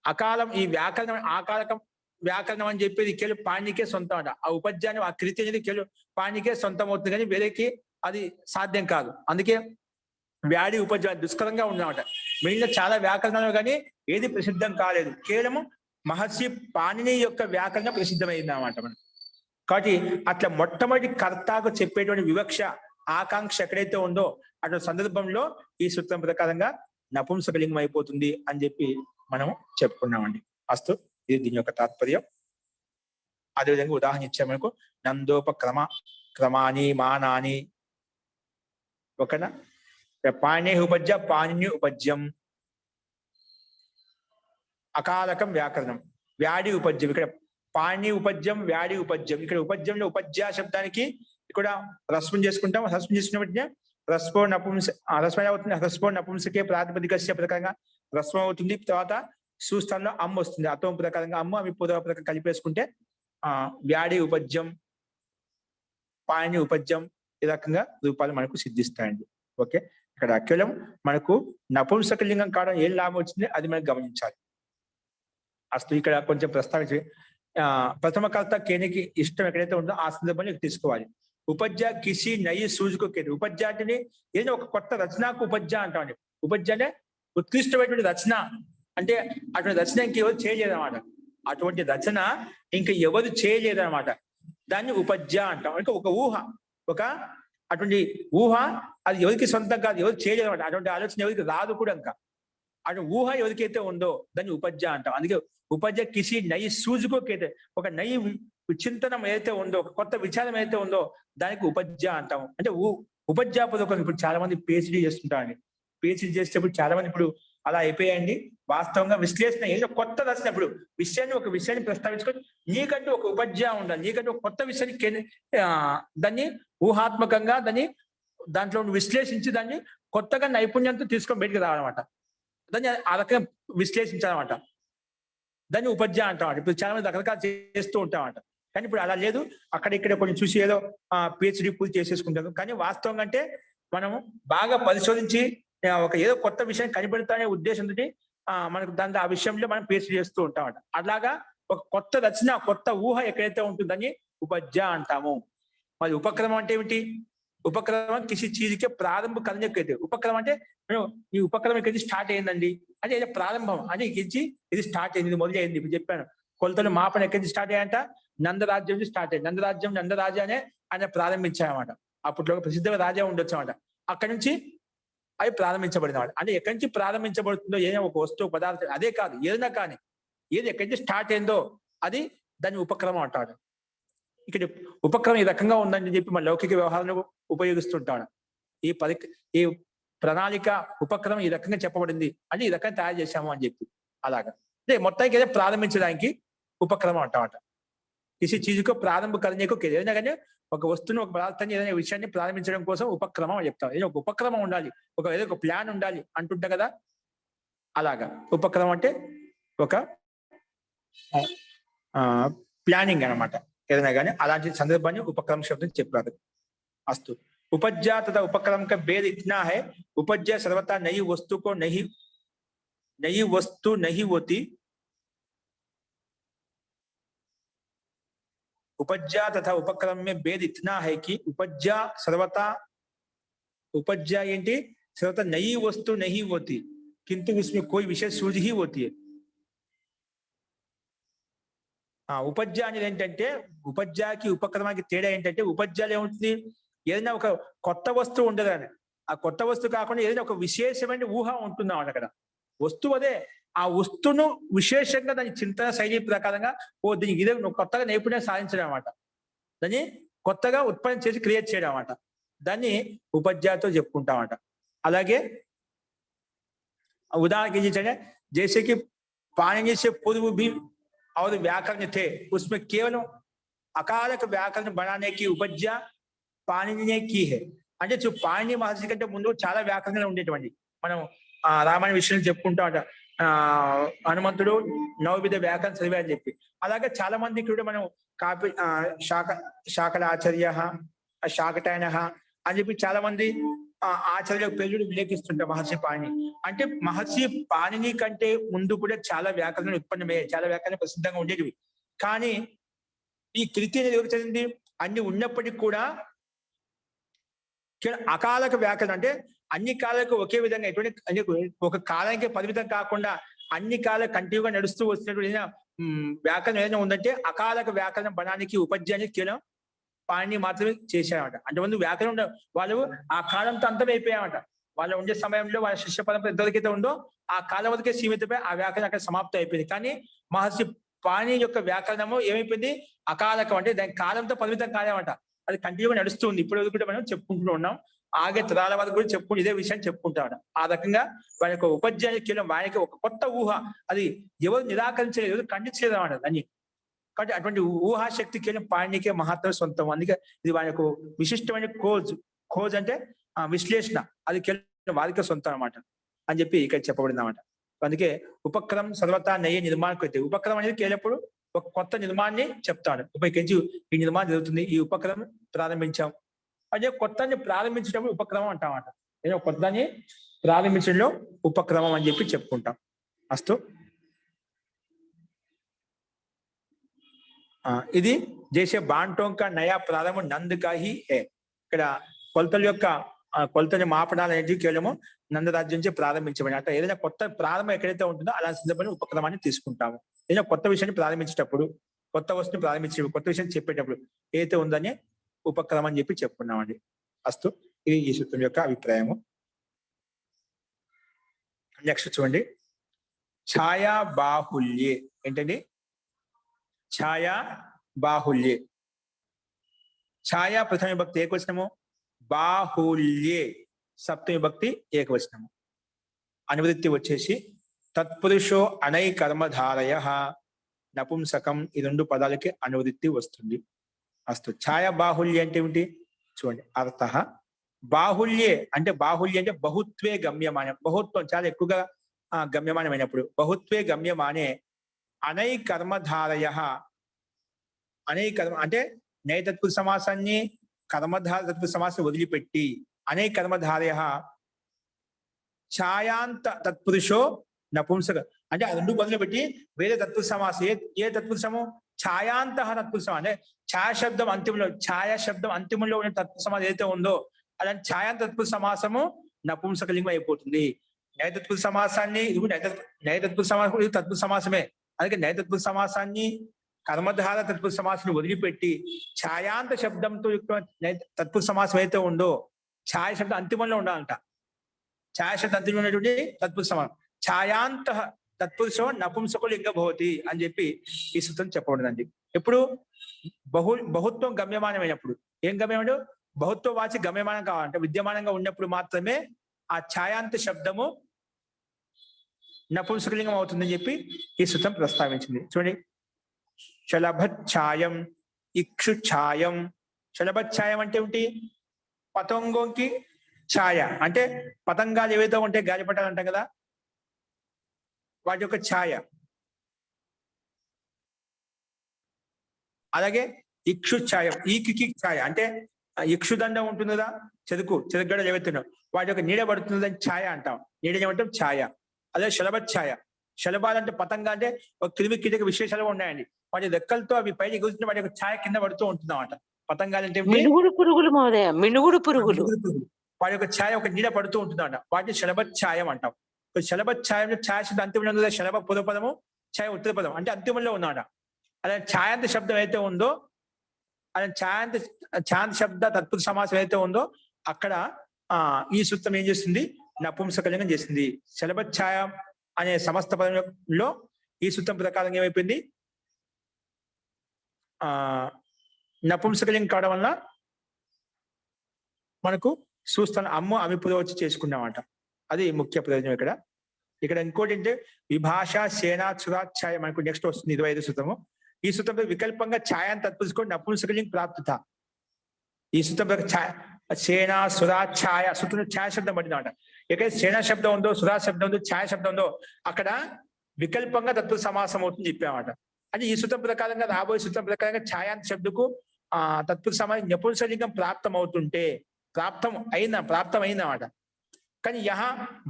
అకాలం ఈ ఆకారకం వ్యాకరణం అని చెప్పేది కేవలం పాణినికే సొంతం అంట. ఆ ఉపజ్ఞానం ఆ కృతి అనేది కేవలం పాణినికే సొంతం అవుతుంది, కానీ వేరేకి అది సాధ్యం కాదు. అందుకే వ్యాధి ఉపజ్ఞానం దుష్కరంగా ఉందన్నమాట. మిగిలిన చాలా వ్యాకరణాలు కానీ ఏది ప్రసిద్ధం కాలేదు, కేవలము మహర్షి పాణిని యొక్క వ్యాకరణం ప్రసిద్ధమైంది అన్నమాట మనకు. కాబట్టి అట్లా మొట్టమొదటి కర్తకు చెప్పేటువంటి వివక్ష ఆకాంక్ష ఎక్కడైతే ఉందో అటువంటి సందర్భంలో ఈ సూత్రం ప్రకారంగా నపుంసకలింగం అయిపోతుంది అని చెప్పి మనము చెప్పుకున్నామండి. అస్తు, ఇది దీని యొక్క తాత్పర్యం. అదేవిధంగా ఉదాహరణ ఇచ్చాము మనకు క్రమాని మానాని ఓకేనా. పాణి ఉపజ్య పాణిని ఉపజ్యం, అకాలకం వ్యాకరణం, వ్యాధి ఉపజ్యం. ఇక్కడ పాణి ఉపజ్యం, వ్యాధి ఉపజ్యం. ఇక్కడ ఉపజ్యంలో ఉపజ్య శబ్దానికి ఇక్కడ రస్వం చేసుకుంటాం. రస్వం చేసుకున్న వెంటనే రస్పో నపుంసకే ప్రాతిపదికస్య ప్రకారంగా రస్వం అవుతుంది. తర్వాత సుస్థానంలో అమ్మ వస్తుంది, అతం ప్రకారంగా అమ్మ అవి పూర్వ ప్రకారం కలిపేసుకుంటే వ్యాధి ఉపజ్యం, పాణి ఉపజ్యం ఈ రకంగా రూపాలు మనకు సిద్ధిస్తాయండి. ఓకే, ఇక్కడ కేవలం మనకు నపుంసకలింగం కావడం ఏం లాభం వచ్చింది అది మనకు గమనించాలి. అసలు ఇక్కడ కొంచెం ప్రస్తావించి ప్రథమ కర్త కేనికి ఇష్టం ఎక్కడైతే ఉందో ఆ సందర్భంలో తీసుకోవాలి. ఉపజ్య కిసి నయి సూజుకు కేది. ఉపజ్య అంటే ఏదో ఒక కొత్త రచనకు ఉపజ్య అంటామండి. ఉపజ్య అంటే ఉత్కృష్టమైనటువంటి రచన, అంటే అటువంటి రచన ఇంకెవరు చేయలేదన్నమాట. అటువంటి రచన ఇంకా ఎవరు చేయలేదన్నమాట, దాన్ని ఉపజ్య అంటాం. అంటే ఒక ఊహ, ఒక అటువంటి ఊహ అది ఎవరికి సొంతం కాదు, ఎవరు చేయలేదన్నమాట. అటువంటి ఆలోచన ఎవరికి రాదు కూడా. ఇంకా అటువంటి ఊహ ఎవరికైతే ఉందో దాన్ని ఉపజ్య అంటాం. అందుకే ఉపజ్య కిసి నయి సూజుకోకైతే ఒక నయి చింతనం ఏదైతే ఉందో, ఒక కొత్త విచారం ఏదైతే ఉందో దానికి ఉపజ్య అంటాము. అంటే ఉపజ్యాపదకం. ఇప్పుడు చాలా మంది పిహెచ్డి చేస్తుంటారండి. పిహెచ్డి చేసేటప్పుడు చాలా మంది ఇప్పుడు అలా అయిపోయాయండి. వాస్తవంగా విశ్లేషణ ఏదో కొత్త రచనప్పుడు ఒక విషయాన్ని ప్రస్తావించుకొని నీకంటూ ఒక ఉపజ్య ఉండాలి, నీకంటూ ఒక కొత్త విషయాన్ని దాన్ని ఊహాత్మకంగా దాంట్లో విశ్లేషించి దాన్ని కొత్తగా నైపుణ్యంతో తీసుకొని బయటికి రావాలన్నమాట. దాన్ని ఆ రకంగా విశ్లేషించాలన్నమాట, దాన్ని ఉపజ్య అంటామంట. ఇప్పుడు చాలా మంది రకరకాలు చేస్తూ ఉంటామంట, కానీ ఇప్పుడు అలా లేదు. అక్కడ ఇక్కడ కొన్ని చూసి ఏదో పిహెచ్డి పూర్తి చేసేసుకుంటారు. కానీ వాస్తవంగా అంటే మనము బాగా పరిశోధించి ఒక ఏదో కొత్త విషయం కనిపెడతానే ఉద్దేశంతో మనకు దాంట్లో ఆ విషయంలో మనం పిహెచ్డి చేస్తూ ఉంటామంట. అలాగా ఒక కొత్త రచన, కొత్త ఊహ ఎక్కడైతే ఉంటుందని ఉపజ్య అంటాము. మరి ఉపక్రమం అంటే ఏమిటి? ఉపక్రమం కిసి చీజ్కే ప్రారంభ కలనెక్కైతే. ఉపక్రమం అంటే ఈ ఉపక్రమం ఇక్కడి స్టార్ట్ అయిందండి అంటే ఇది ప్రారంభం అంటే ఇచ్చి ఇది స్టార్ట్ అయింది, ఇది మొదలైంది. ఇప్పుడు చెప్పాను కొలతలు మాపన ఎక్కడి స్టార్ట్ అయ్యాయంట, నందరాజ్యం నుంచి స్టార్ట్ అయ్యింది. నందరాజ్యానే ఆయన ప్రారంభించాయన్నమాట. అప్పట్లో ప్రసిద్ధ రాజా ఉండొచ్చు అన్నమాట. అక్కడి నుంచి అవి ప్రారంభించబడింది అన్నమాట. అంటే ఎక్కడి నుంచి ప్రారంభించబడుతుందో ఏదైనా ఒక వస్తువు పదార్థం అదే కాదు, ఏదైనా కానీ ఏది ఎక్కడి నుంచి స్టార్ట్ అయిందో అది దాన్ని ఉపక్రమం అంటాడు. ఇక్కడ ఉపక్రమం ఈ రకంగా ఉందని చెప్పి మన లౌకిక వ్యవహారంలో ఉపయోగిస్తుంటాడు. ఈ ప్రణాళిక ఉపక్రమం ఈ రకంగా చెప్పబడింది అంటే ఈ రకంగా తయారు చేశాము అని చెప్పి అలాగా. అంటే మొత్తానికి ఏదో ప్రారంభించడానికి ఉపక్రమం అంటామట. కిసి చీజుకో ప్రారంభ కరణీయకు ఏదైనా కానీ ఒక వస్తువుని ఒక పదార్థాన్ని ఏదైనా విషయాన్ని ప్రారంభించడం కోసం ఉపక్రమం అని చెప్తాం. ఏదో ఒక ఉపక్రమం ఉండాలి, ఏదో ఒక ప్లాన్ ఉండాలి అంటుంటా కదా, అలాగా ఉపక్రమం అంటే ఒక ప్లానింగ్ అన్నమాట. ఏదైనా కానీ అలాంటి సందర్భాన్ని ఉపక్రమ శబ్దం చెప్పారు. अस्तु उपज्या तथा उपक्रम का भेद इतना है, उपज्या सर्वथा नई वस्तु को नई वस्तु नहीं होती। उपज्या तथा उपक्रम में भेद इतना है कि उपज्या सर्वथा नई वस्तु नहीं होती, किंतु उसमें कोई विशेष सूझ ही होती है। ఉపజ్య అనేది ఏంటంటే ఉపజ్యాకి ఉపక్రమానికి తేడా ఏంటంటే ఉపజ్యాలు ఏముంటుంది, ఏదైనా ఒక కొత్త వస్తువు ఉండదని, ఆ కొత్త వస్తువు కాకుండా ఏదైనా ఒక విశేషమైన ఊహ ఉంటుందా అక్కడ. వస్తువు అదే, ఆ వస్తువును విశేషంగా దాని చింతన శైలి ప్రకారంగా దీనికి ఇదే కొత్తగా నైపుణ్యం సాధించడం అనమాట. దాన్ని కొత్తగా ఉత్పత్తి చేసి క్రియేట్ చేయడం అనమాట. దాన్ని ఉపజ్ఞాతో చెప్పుకుంటామట. అలాగే उदाहरण कीजिए जैसे कि पाणिनि से पूर्व भी और व्याकरण थे, उसमें केवल अकारक व्याकरण बनाने की उपज्ञा पाणिनि ने की है. అంటే పాణిని మహర్షి కంటే ముందు చాలా వ్యాకరణాలు ఉండేటువంటి మనం రామాయణ విషయం చెప్పుకుంటాం. హనుమంతుడు నవవిధ వ్యాకరణ చదివా అని చెప్పి. అలాగే చాలా మంది ఇక్కడ మనం కాపీ శాకలాచార్య శాకటాయన అని చెప్పి చాలా మంది ఆచార్య పేర్లు ఉల్లేఖిస్తుంటారు మహర్షి పాణిని. అంటే మహర్షి పాణిని కంటే ముందు కూడా చాలా వ్యాకరణాలు ఉత్పన్నమయ్యాయి, చాలా వ్యాకరణ ప్రసిద్ధంగా ఉండేటివి. కానీ ఈ కృతి అనేది ఎవరు చదివింది? అన్ని ఉన్నప్పటికీ కూడా అకాలక వ్యాకరణ అంటే అన్ని కాలాలకు ఒకే విధంగా ఎటువంటి ఒక కాలానికి పరిమితం కాకుండా అన్ని కాలాలు కంటిన్యూగా నడుస్తూ వస్తున్నటువంటి వ్యాకరణం ఏదైనా ఉందంటే అకాలక వ్యాకరణం బనానికి ఉపజ్ఞానికి కేవలం పాణిని మాత్రమే చేశారన్నమాట. అంటే ముందు వ్యాకరణం వాళ్ళు ఆ కాలంతో అంతమైపోయామట. వాళ్ళు ఉండే సమయంలో వాళ్ళ శిష్య పరంపర ఎంతవరకైతే ఉందో ఆ కాలం వరకే సీమితమై ఆ వ్యాకరణం అక్కడ సమాప్తం అయిపోయింది. కానీ మహర్షి పాణిని యొక్క వ్యాకరణము ఏమైపోయింది? అకాలకం, అంటే దాని కాలంతో పరిమితం కాలేమంట. అది కంటిన్యూగా నడుస్తుంది. ఇప్పటి కూడా మనం చెప్పుకుంటూ ఉన్నాం. ఆగే తరాల వరకు కూడా చెప్పుకుంటూ ఇదే విషయాన్ని చెప్పుకుంటామట. ఆ రకంగా వారి యొక్క ఉపజ్ఞానికి కేవలం వారికి ఒక కొత్త ఊహ, అది ఎవరు నిరాకరించలేదు, ఎవరు ఖండించలేదు అన్నమాట దాన్ని. కాబట్టి అటువంటి ఊహాశక్తి కేవలం పాణినికే మహాత్మ సొంతం. అందుకే ఇది వారి యొక్క విశిష్టమైన ఖోజ్ అంటే విశ్లేషణ, అది కేవలం వారికే సొంతం అన్నమాట అని చెప్పి ఇక్కడ చెప్పబడింది అన్నమాట. అందుకే ఉపక్రమం సర్వతా నయ్యే నిర్మాణం అయితే ఉపక్రమం అనేది కేవలం ఒక కొత్త నిర్మాణాన్ని చెప్తాడు. ఈ నిర్మాణం జరుగుతుంది, ఈ ఉపక్రమం ప్రారంభించాం అంటే కొత్తని ప్రారంభించేటప్పుడు ఉపక్రమం అంటామట. నేను కొత్తని ప్రారంభించడంలో ఉపక్రమం అని చెప్పి చెప్పుకుంటాం. అస్తు ఇది జైసే బాంటోంక నయా ప్రారంభం నందుకాహి హే. ఇక్కడ కొలతల యొక్క కొలతని మాపడాలు అనేది కేవలము నందరాజ్యం నుంచి ప్రారంభించబడి అంటే ఏదైనా కొత్త ప్రారంభం ఎక్కడైతే ఉంటుందో అలాంటి సందర్భంలో ఉపక్రమాన్ని తీసుకుంటాము. ఏదైనా కొత్త విషయాన్ని ప్రారంభించేటప్పుడు, కొత్త వస్తువుని ప్రారంభించేటప్పుడు, కొత్త విషయాన్ని చెప్పేటప్పుడు ఏదైతే ఉందని ఉపక్రమం అని చెప్పి చెప్పుకున్నామండి. అస్తు ఇది ఈ సూత్రం యొక్క అభిప్రాయము. నెక్స్ట్ చూడండి, ఛాయా బాహుల్యే. ఏంటండి? ఛాయా బాహుల్యే. ఛాయా ప్రథమ విభక్తి ఏకవచనము, బాహుల్యే సప్తమి విభక్తి ఏకవచనము. అనువృత్తి వచ్చేసి తత్పురుషో అనై కర్మధారయ నపుంసకం. ఈ రెండు పదాలకి అనువృత్తి వస్తుంది. అస్తు ఛాయా బాహుల్య అంటే ఏమిటి చూడండి. అర్థ బాహుల్యే అంటే బహుత్వే గమ్యమానం, బహుత్వం చాలా ఎక్కువగా గమ్యమానమైనప్పుడు. బహుత్వే గమ్యమానే అనై కర్మధారయ. అనై కర్మ అంటే నైతత్పురుష సమాసాన్ని కర్మధార తత్పురుష సమాసం వదిలిపెట్టి అనై కర్మధారయ ఛాయాంత తత్పురుషో నపుంసక అంటే ఆ రెండు వదిలిపెట్టి వేరే తత్పురుష సమాసం. ఏ తత్పురుషము? ఛాయాంత తత్పురుషం అంటే ఛాయ శబ్దం అంతిమంలో ఉన్న తత్పురుష సమాసం ఏదైతే ఉందో అలాంటి ఛాయాంత తత్పురుష సమాసము నపుంసకలింగం అయిపోతుంది. నైతత్పురుష సమాసాన్ని నైతత్పురుష సమాసం ఇది తత్పురుష సమాసమే. అందుకే నైతత్పురుష సమాసాన్ని కర్మధార తత్పురుష సమాసాన్ని వదిలిపెట్టి ఛాయాంత శబ్దంతో తత్పురుష సమాసం అయితే ఉందో ఛాయ శబ్దం అంతిమంలో ఉండాలంట. ఛాయ శబ్దం అంతిమంలో ఉన్నటువంటి తత్పురుష సమాసం ఛాయాంత తత్పురుషో నపుంసకో లింగ భవతి అని చెప్పి ఈ సూత్రం చెప్పబడిందండి. ఎప్పుడు బహుత్వం గమ్యమానమైనప్పుడు. ఏం గమ్యమానం? బహుత్వ వాచి గమ్యమానం కావాలంటే విద్యమానంగా ఉన్నప్పుడు మాత్రమే ఆ ఛాయాంత శబ్దము నపుంసకలింగం అవుతుందని చెప్పి ఈ సూత్రం ప్రస్తావించింది. చూడండి, శలభఛాయం, ఇక్షు ఛాయం. శలభఛాయం అంటే ఏమిటి? పతంగంకి ఛాయ అంటే పతంగాలు ఏవైతే ఉంటే గాలిపటాలు అంటాం కదా, వాటి యొక్క ఛాయ. అలాగే ఇక్షు ఛాయం, ఈకి ఛాయ అంటే ఇక్షుదండం ఉంటుంది కదా, చెరుగడలు ఏవైతున్నాం వాటి యొక్క నీడ పడుతుందని ఛాయ అంటాం. నీడ ఏమంటాం? ఛాయ. అదే శలభఛాయ. శలభాలు అంటే పతంగా అంటే ఒక క్రిమి కీటక విశేషాలు ఉన్నాయండి. వాటి రెక్కలతో అవి పైన ఎగురుతున్న వాటి యొక్క ఛాయ కింద పడుతూ ఉంటుంది అన్నమాట. పతంగాలు అంటే మినుగుడు పురుగులు మహోదయ, మినుగుడు పురుగులు. వాటి యొక్క ఛాయ ఒక నీడ పడుతూ ఉంటుంది అన్నమాట. వాటిని శలభఛాయం అంటాం. శలభఛాయం ఛాయ శబ్దం అంతిమంలో ఉంది. శలభ పూర్వపదము, ఛాయ ఉత్తర పదం అంటే అంతిమంలో ఉన్నాడ. అలా ఛాయాంత శబ్దం అయితే ఉందో అలా ఛాయాంత శబ్ద తత్పురుష సమాసం అయితే ఉందో అక్కడ ఈ సూత్రం ఏం చేస్తుంది? నపుంసకలింగం చేస్తుంది. శలభఛాయ అనే సమస్త పదంలో ఈ సూత్రం ప్రకారం ఏమైపోయింది నపుంసకలింగం కావడం వల్ల మనకు చూస్తాను అమ్మ అమిపులో వచ్చి చేసుకున్నామట. అది ముఖ్య ప్రయోజనం ఇక్కడ. ఇక్కడ ఇంకోటి అంటే విభాష సేన సురాఛాయ మనకు నెక్స్ట్ వస్తుంది 25 సూత్రము. ఈ సూత్రంలో వికల్పంగా ఛాయాన్ని తత్పుచ్చుకొని నపుంసకలింగం ప్రాప్తుత. ఈ సూత్రం సేన సురాఛాయ సూత్రం ఛాయ శబ్దం పడిందన్నమాట. ఎక్కడైతే సేన శబ్దం ఉందో సురా శబ్దం ఉందో ఛాయ శబ్దం ఉందో అక్కడ వికల్పంగా తత్పురుష సమాసం అవుతుంది చెప్పామట. అంటే ఈ సూత్రం ప్రకారంగా రాబోయే సూత్రం ప్రకారంగా ఛాయాంత శబ్దకు తత్పురుష సమాసం నపుంసకలింగం ప్రాప్తం అవుతుంటే ప్రాప్తం అయిందన్నమాట. కానీ యహ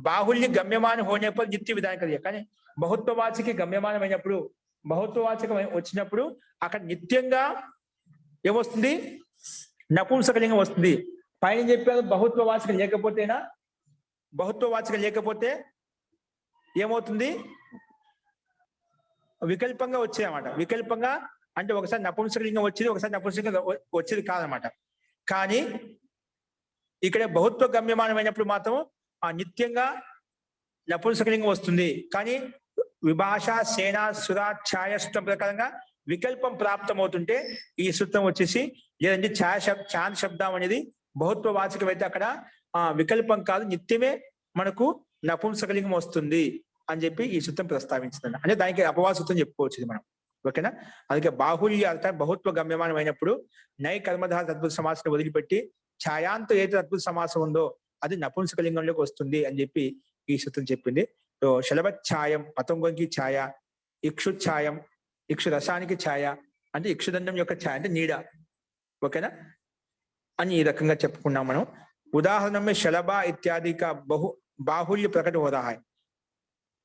బాహుల్య గమ్యమానం होने पर నిత్య విధానం కలిగే. కానీ బహుత్వవాచకి గమ్యమానం అయినప్పుడు బహుత్వవాచకం వచ్చినప్పుడు అక్కడ నిత్యంగా ఏమొస్తుంది నపుంసకలింగం వస్తుంది. పైన చెప్పారు బహుత్వవాచకం లేకపోతే ఏమవుతుంది వికల్పంగా వచ్చేదన్నమాట. వికల్పంగా అంటే ఒకసారి నపుంసకలింగం వచ్చేది ఒకసారి నపుంసకలింగం వచ్చేది కాదనమాట. కానీ ఇక్కడ బహుత్వ గమ్యమానం అయినప్పుడు మాత్రం నిత్యంగా నపుంసకలింగం వస్తుంది. కానీ విభాష సేన సురాఛాయ సూత్రం ప్రకారంగా వికల్పం ప్రాప్తం అవుతుంటే ఈ సూత్రం వచ్చేసి లేదంటే ఛాయ శబ్దం అనేది బహుత్వ వాచకం అయితే అక్కడ వికల్పం కాదు నిత్యమే మనకు నపుంసకలింగం వస్తుంది అని చెప్పి ఈ సూత్రం ప్రస్తావించింది. అంటే దానికి అపవాద సూత్రం చెప్పుకోవచ్చు మనం. ఓకేనా? అందుకే బాహుల్య అర్థం బహుత్వ గమ్యమానం అయినప్పుడు నై కర్మధార తద్భుత సమాసం వదిలిపెట్టి ఛాయాంతో ఏదైతే తద్భుత సమాసం ఉందో అది నపుంసకలింగంలోకి వస్తుంది అని చెప్పి ఈ సూత్రం చెప్పింది. శలభఛాయం పతంగంకి ఛాయ, ఇక్షుఛాయం ఇక్షు రసానికి ఛాయ అంటే ఇక్షుదండం యొక్క ఛాయ అంటే నీడ. ఓకేనా అని ఈ రకంగా చెప్పుకున్నాం మనం. ఉదాహరణ శలభ ఇత్యాది బాహుల్య ప్రకట హోదా.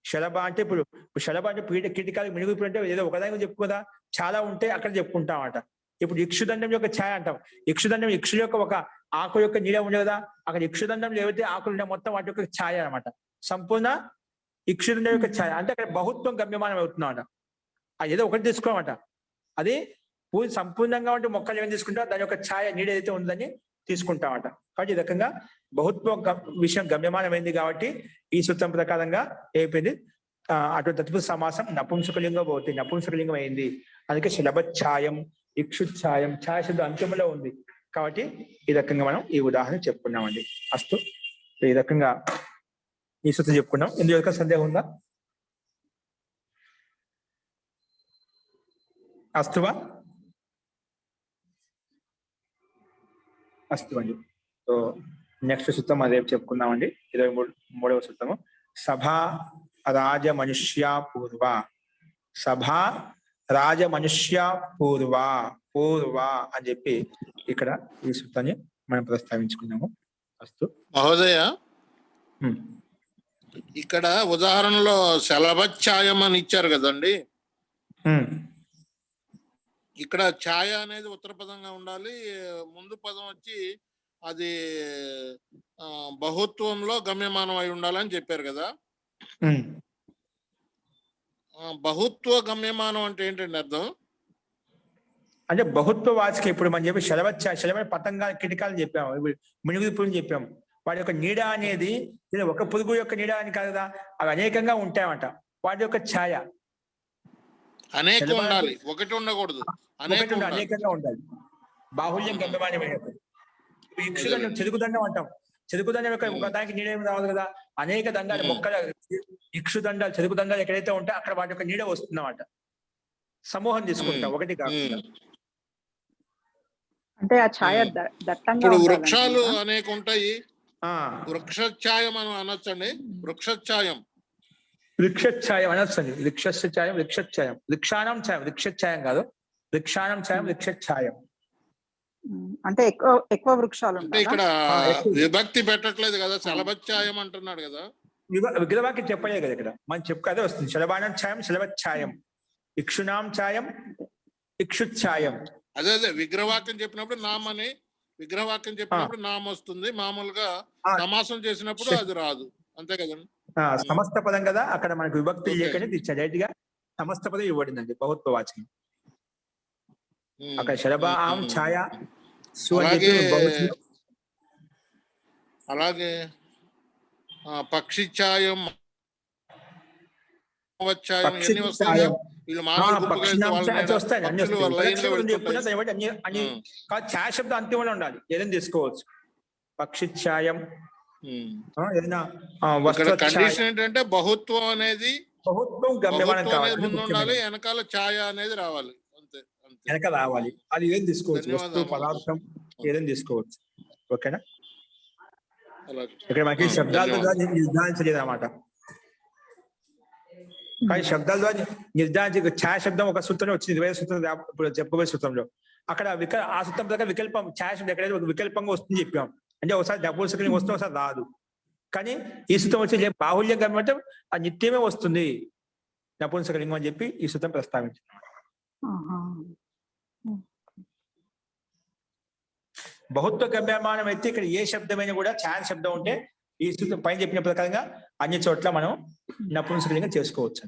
శలభ అంటే ఇప్పుడు శలభ అంటే కీటకాలకు మినుగులు అంటే ఏదో ఒకదాని చెప్పుకోదా, చాలా ఉంటే అక్కడ చెప్పుకుంటామట. ఇప్పుడు ఇక్షుదండం యొక్క ఛాయ అంటాం. ఇక్షుదండం ఇక్షు యొక్క ఒక ఆకు యొక్క నీడ ఉండే కదా, అక్కడ ఇక్షుదండం ఏవైతే ఆకులు ఉండే మొత్తం వాటి యొక్క ఛాయ అనమాట. సంపూర్ణ ఇక్షుదండం యొక్క ఛాయ అంటే అక్కడ బహుత్వం గమ్యమానం అవుతున్నామట. అది ఏదో ఒకటి తీసుకోమట. అది సంపూర్ణంగా ఉంటే మొక్కలు ఏమైనా తీసుకుంటా దాని యొక్క ఛాయ నీడ ఏదైతే ఉందని తీసుకుంటామట. కాబట్టి ఈ రకంగా బహుత్వ విషయం గమ్యమానమైంది కాబట్టి ఈ సూత్రం ప్రకారంగా అయిపోయింది. అటువంటి తత్పురుష సమాసం నపుంసకలింగం అవుతుంది, నపుంసకలింగం అయింది. అందుకే శలభఛాయం ఇక్షుఛాయం ఛాయ శబ్దం అంత్యంలో ఉంది కాబట్టి ఈ రకంగా మనం ఈ ఉదాహరణ చెప్పుకున్నామండి. అస్తు ఈ రకంగా ఈ సూత్రం చెప్పుకున్నాం. ఇందులో యొక్క సందేహం ఉందా? అస్తువా? అస్తు అండి. సో నెక్స్ట్ సూత్రం అది రేపు చెప్పుకుందామండి. 23వ సూత్రము సభా రాజమనుష్య పూర్వ. సభా రాజమనుష్య పూర్వ అని చెప్పి ఇక్కడ ఈ సూత్రాన్ని మనం ప్రస్తావించుకున్నాము. అస్తు మహోదయ, ఇక్కడ ఉదాహరణలో శలభఛాయం అని ఇచ్చారు కదండి. ఇక్కడ ఛాయ అనేది ఉత్తర పదంగా ఉండాలి, ముందు పదం వచ్చి అది బహుత్వంలో గమ్యమానం అయి ఉండాలని చెప్పారు కదా. బహుత్వ గమ్యమానం అంటే ఏంటండి అర్థం? అంటే బహుత్వ వాచక ఇప్పుడు మనం చెప్పి శలభ పతంగా కీటకాలు చెప్పాము, ఇప్పుడు మినుగురు పురుగు చెప్పాము. వాటి యొక్క నీడ అనేది ఒక పురుగు యొక్క నీడ అని కాదు కదా, అవి అనేకంగా ఉంటాయన్నమాట. వాటి యొక్క ఛాయ అనేకం ఉండాలి, ఒకటి ఉండకూడదు, అనేకంగా ఉండాలి. బాహుల్యం గమ్యమానమైనప్పుడు ఇక్షుదండం చెరుకుదండం అంటాం. చెరుకుదండం యొక్క ఒక దానికి నీడ ఏమి రావాలి కదా, అనేక దండాలు మొక్కల ఇక్షుదండాలు చెరుకుదండాలు ఎక్కడైతే ఉంటాయో అక్కడ వాటి యొక్క నీడ వస్తుందన్నమాట. సమూహం తీసుకుంటాం, ఒకటి కాకుండా. అంటే ఆ ఛాయ దట్టంగా ఇప్పుడు వృక్షాలు అనేక ఉంటాయి, వృక్షఛాయం అని అనొచ్చండి. వృక్షఛాయం అనొచ్చండి. వృక్షఛాయం వృక్షానం ఛాయం, వృక్షఛాయం కాదు, వృక్షానం ఛాయం వృక్షఛాయం అంటే ఎక్కువ వృక్షాలు అంటే ఇక్కడ విభక్తి పెట్టట్లేదు కదా, శలభఛాయం అంటున్నాడు కదా. విగ్రహవాక్యం చెప్పలేదు కదా ఇక్కడ, మనం చెప్పుకదే వస్తుంది. శలభానం ఛాయం శలభఛాయం, ఇక్షునాం ఛాయం ఇక్షుఛాయం. అదే విగ్రహవాక్యం చెప్పినప్పుడు నామ్ అని, విగ్రహవాక్యం చెప్పినప్పుడు నామ్ వస్తుంది. మామూలుగా సమాసం చేసినప్పుడు అది రాదు, అంతే కదండి. సమస్త పదం కదా, అక్కడ మనకు విభక్తి లేకనే డైరెక్ట్ గా సమస్త పదం ఇవ్వబడిందండి బహుత్వ వాచకం. అక్కడ శలభ ఆం ఛాయ అలాగే పక్షి ఛాయం వచ్చాయం ఇవన్నీ వస్తాయి వీళ్ళు మానవులు గుంపుగా వెళ్తే వాళ్ళ నీడ, వస్తాయి అన్ని పక్షులు వస్తాయి. లైన్ గా విలక్షణం చెప్పినా వెళ్తుంటాయి. దాన్ని బట్టి అన్ని కాదు, ఛాయ శబ్దం అంతిమంలో ఉండాలి, ఏదైనా తీసుకోవచ్చు. పక్షి ఛాయం, ఏదైనా ఇక్కడ వస్త్ర కండిషన్ ఏంటంటే బహుత్వం అనేది బహుత్వం గమ్యమానం బహుత్వం కావాలి, అనేది ముందు ఉండాలి, ముఖ్యమైనది. వెనకాల ఛాయ అనేది రావాలి. అంతే అంతే. వెనక రావాలి, అది ఏదైనా తీసుకోవచ్చు, వస్తువు ధన్యవాదాలు. పదార్థం ఏదైనా తీసుకోవచ్చు. ఓకేనా? అలాగే. ఇక్కడ మనకి శబ్దాల ద్వారా నిర్ధారించలేదు అన్నమాట. కానీ శబ్దాల ద్వారా నిర్ధారించి ఛాయ శబ్దం ఒక సూత్రంలో వచ్చింది, 20 సూత్రం ఇప్పుడు చెప్పబోయే సూత్రంలో. అక్కడ ఆ సూత్రం ప్రకారం వికల్పం ఛాయ శబ్దం ఎక్కడైతే ఒక వికల్పంగా వస్తుంది చెప్పాం. అంటే ఒకసారి డబుల్ సెకండ్ వస్తే ఒకసారి రాదు. కానీ ఈ సూత్రం వచ్చి బాహుళ్యం కాబట్టి ఆ నిత్యమే వస్తుంది నపుంసకలింగం అని చెప్పి ఈ సూత్రం ప్రస్తావించింది. బహుత్వ గమ్యమానం అయితే ఇక్కడ ఏ శబ్దమైనా కూడా ఛాయ శబ్దం ఉంటే ఈ సూత్రం పైన చెప్పిన ప్రకారంగా అన్ని చోట్ల మనం నపుంసకలింగం చేసుకోవచ్చు.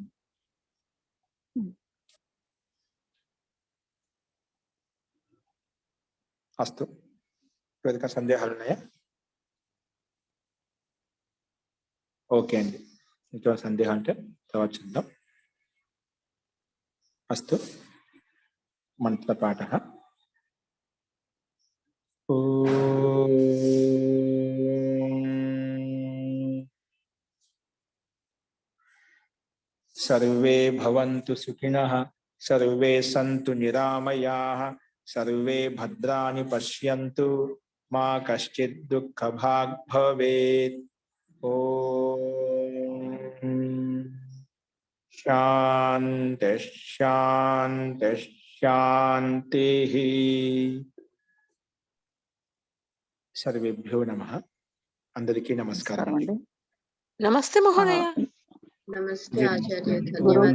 అస్తు. వేదిక సందేహాలు ఉన్నాయా? ఓకే అండి, ఇంకో సందేహం అంటే తర్వాత చూద్దాం. అస్తు. మంత్రపాఠः. सर्वे भवन्तु सुखिनः, सर्वे सन्तु निरामयाः, सर्वे भद्राणि पश्यन्तु, मा कश्चित् दुःखभाग् भवेत्. ॐ शान्तिः शान्तिः शान्तिः. सर्वेभ्यो नमः. అందరికీ నమస్కారం. నమస్తే మహోదయ. नमस्ते आचार्य, धन्यवाद।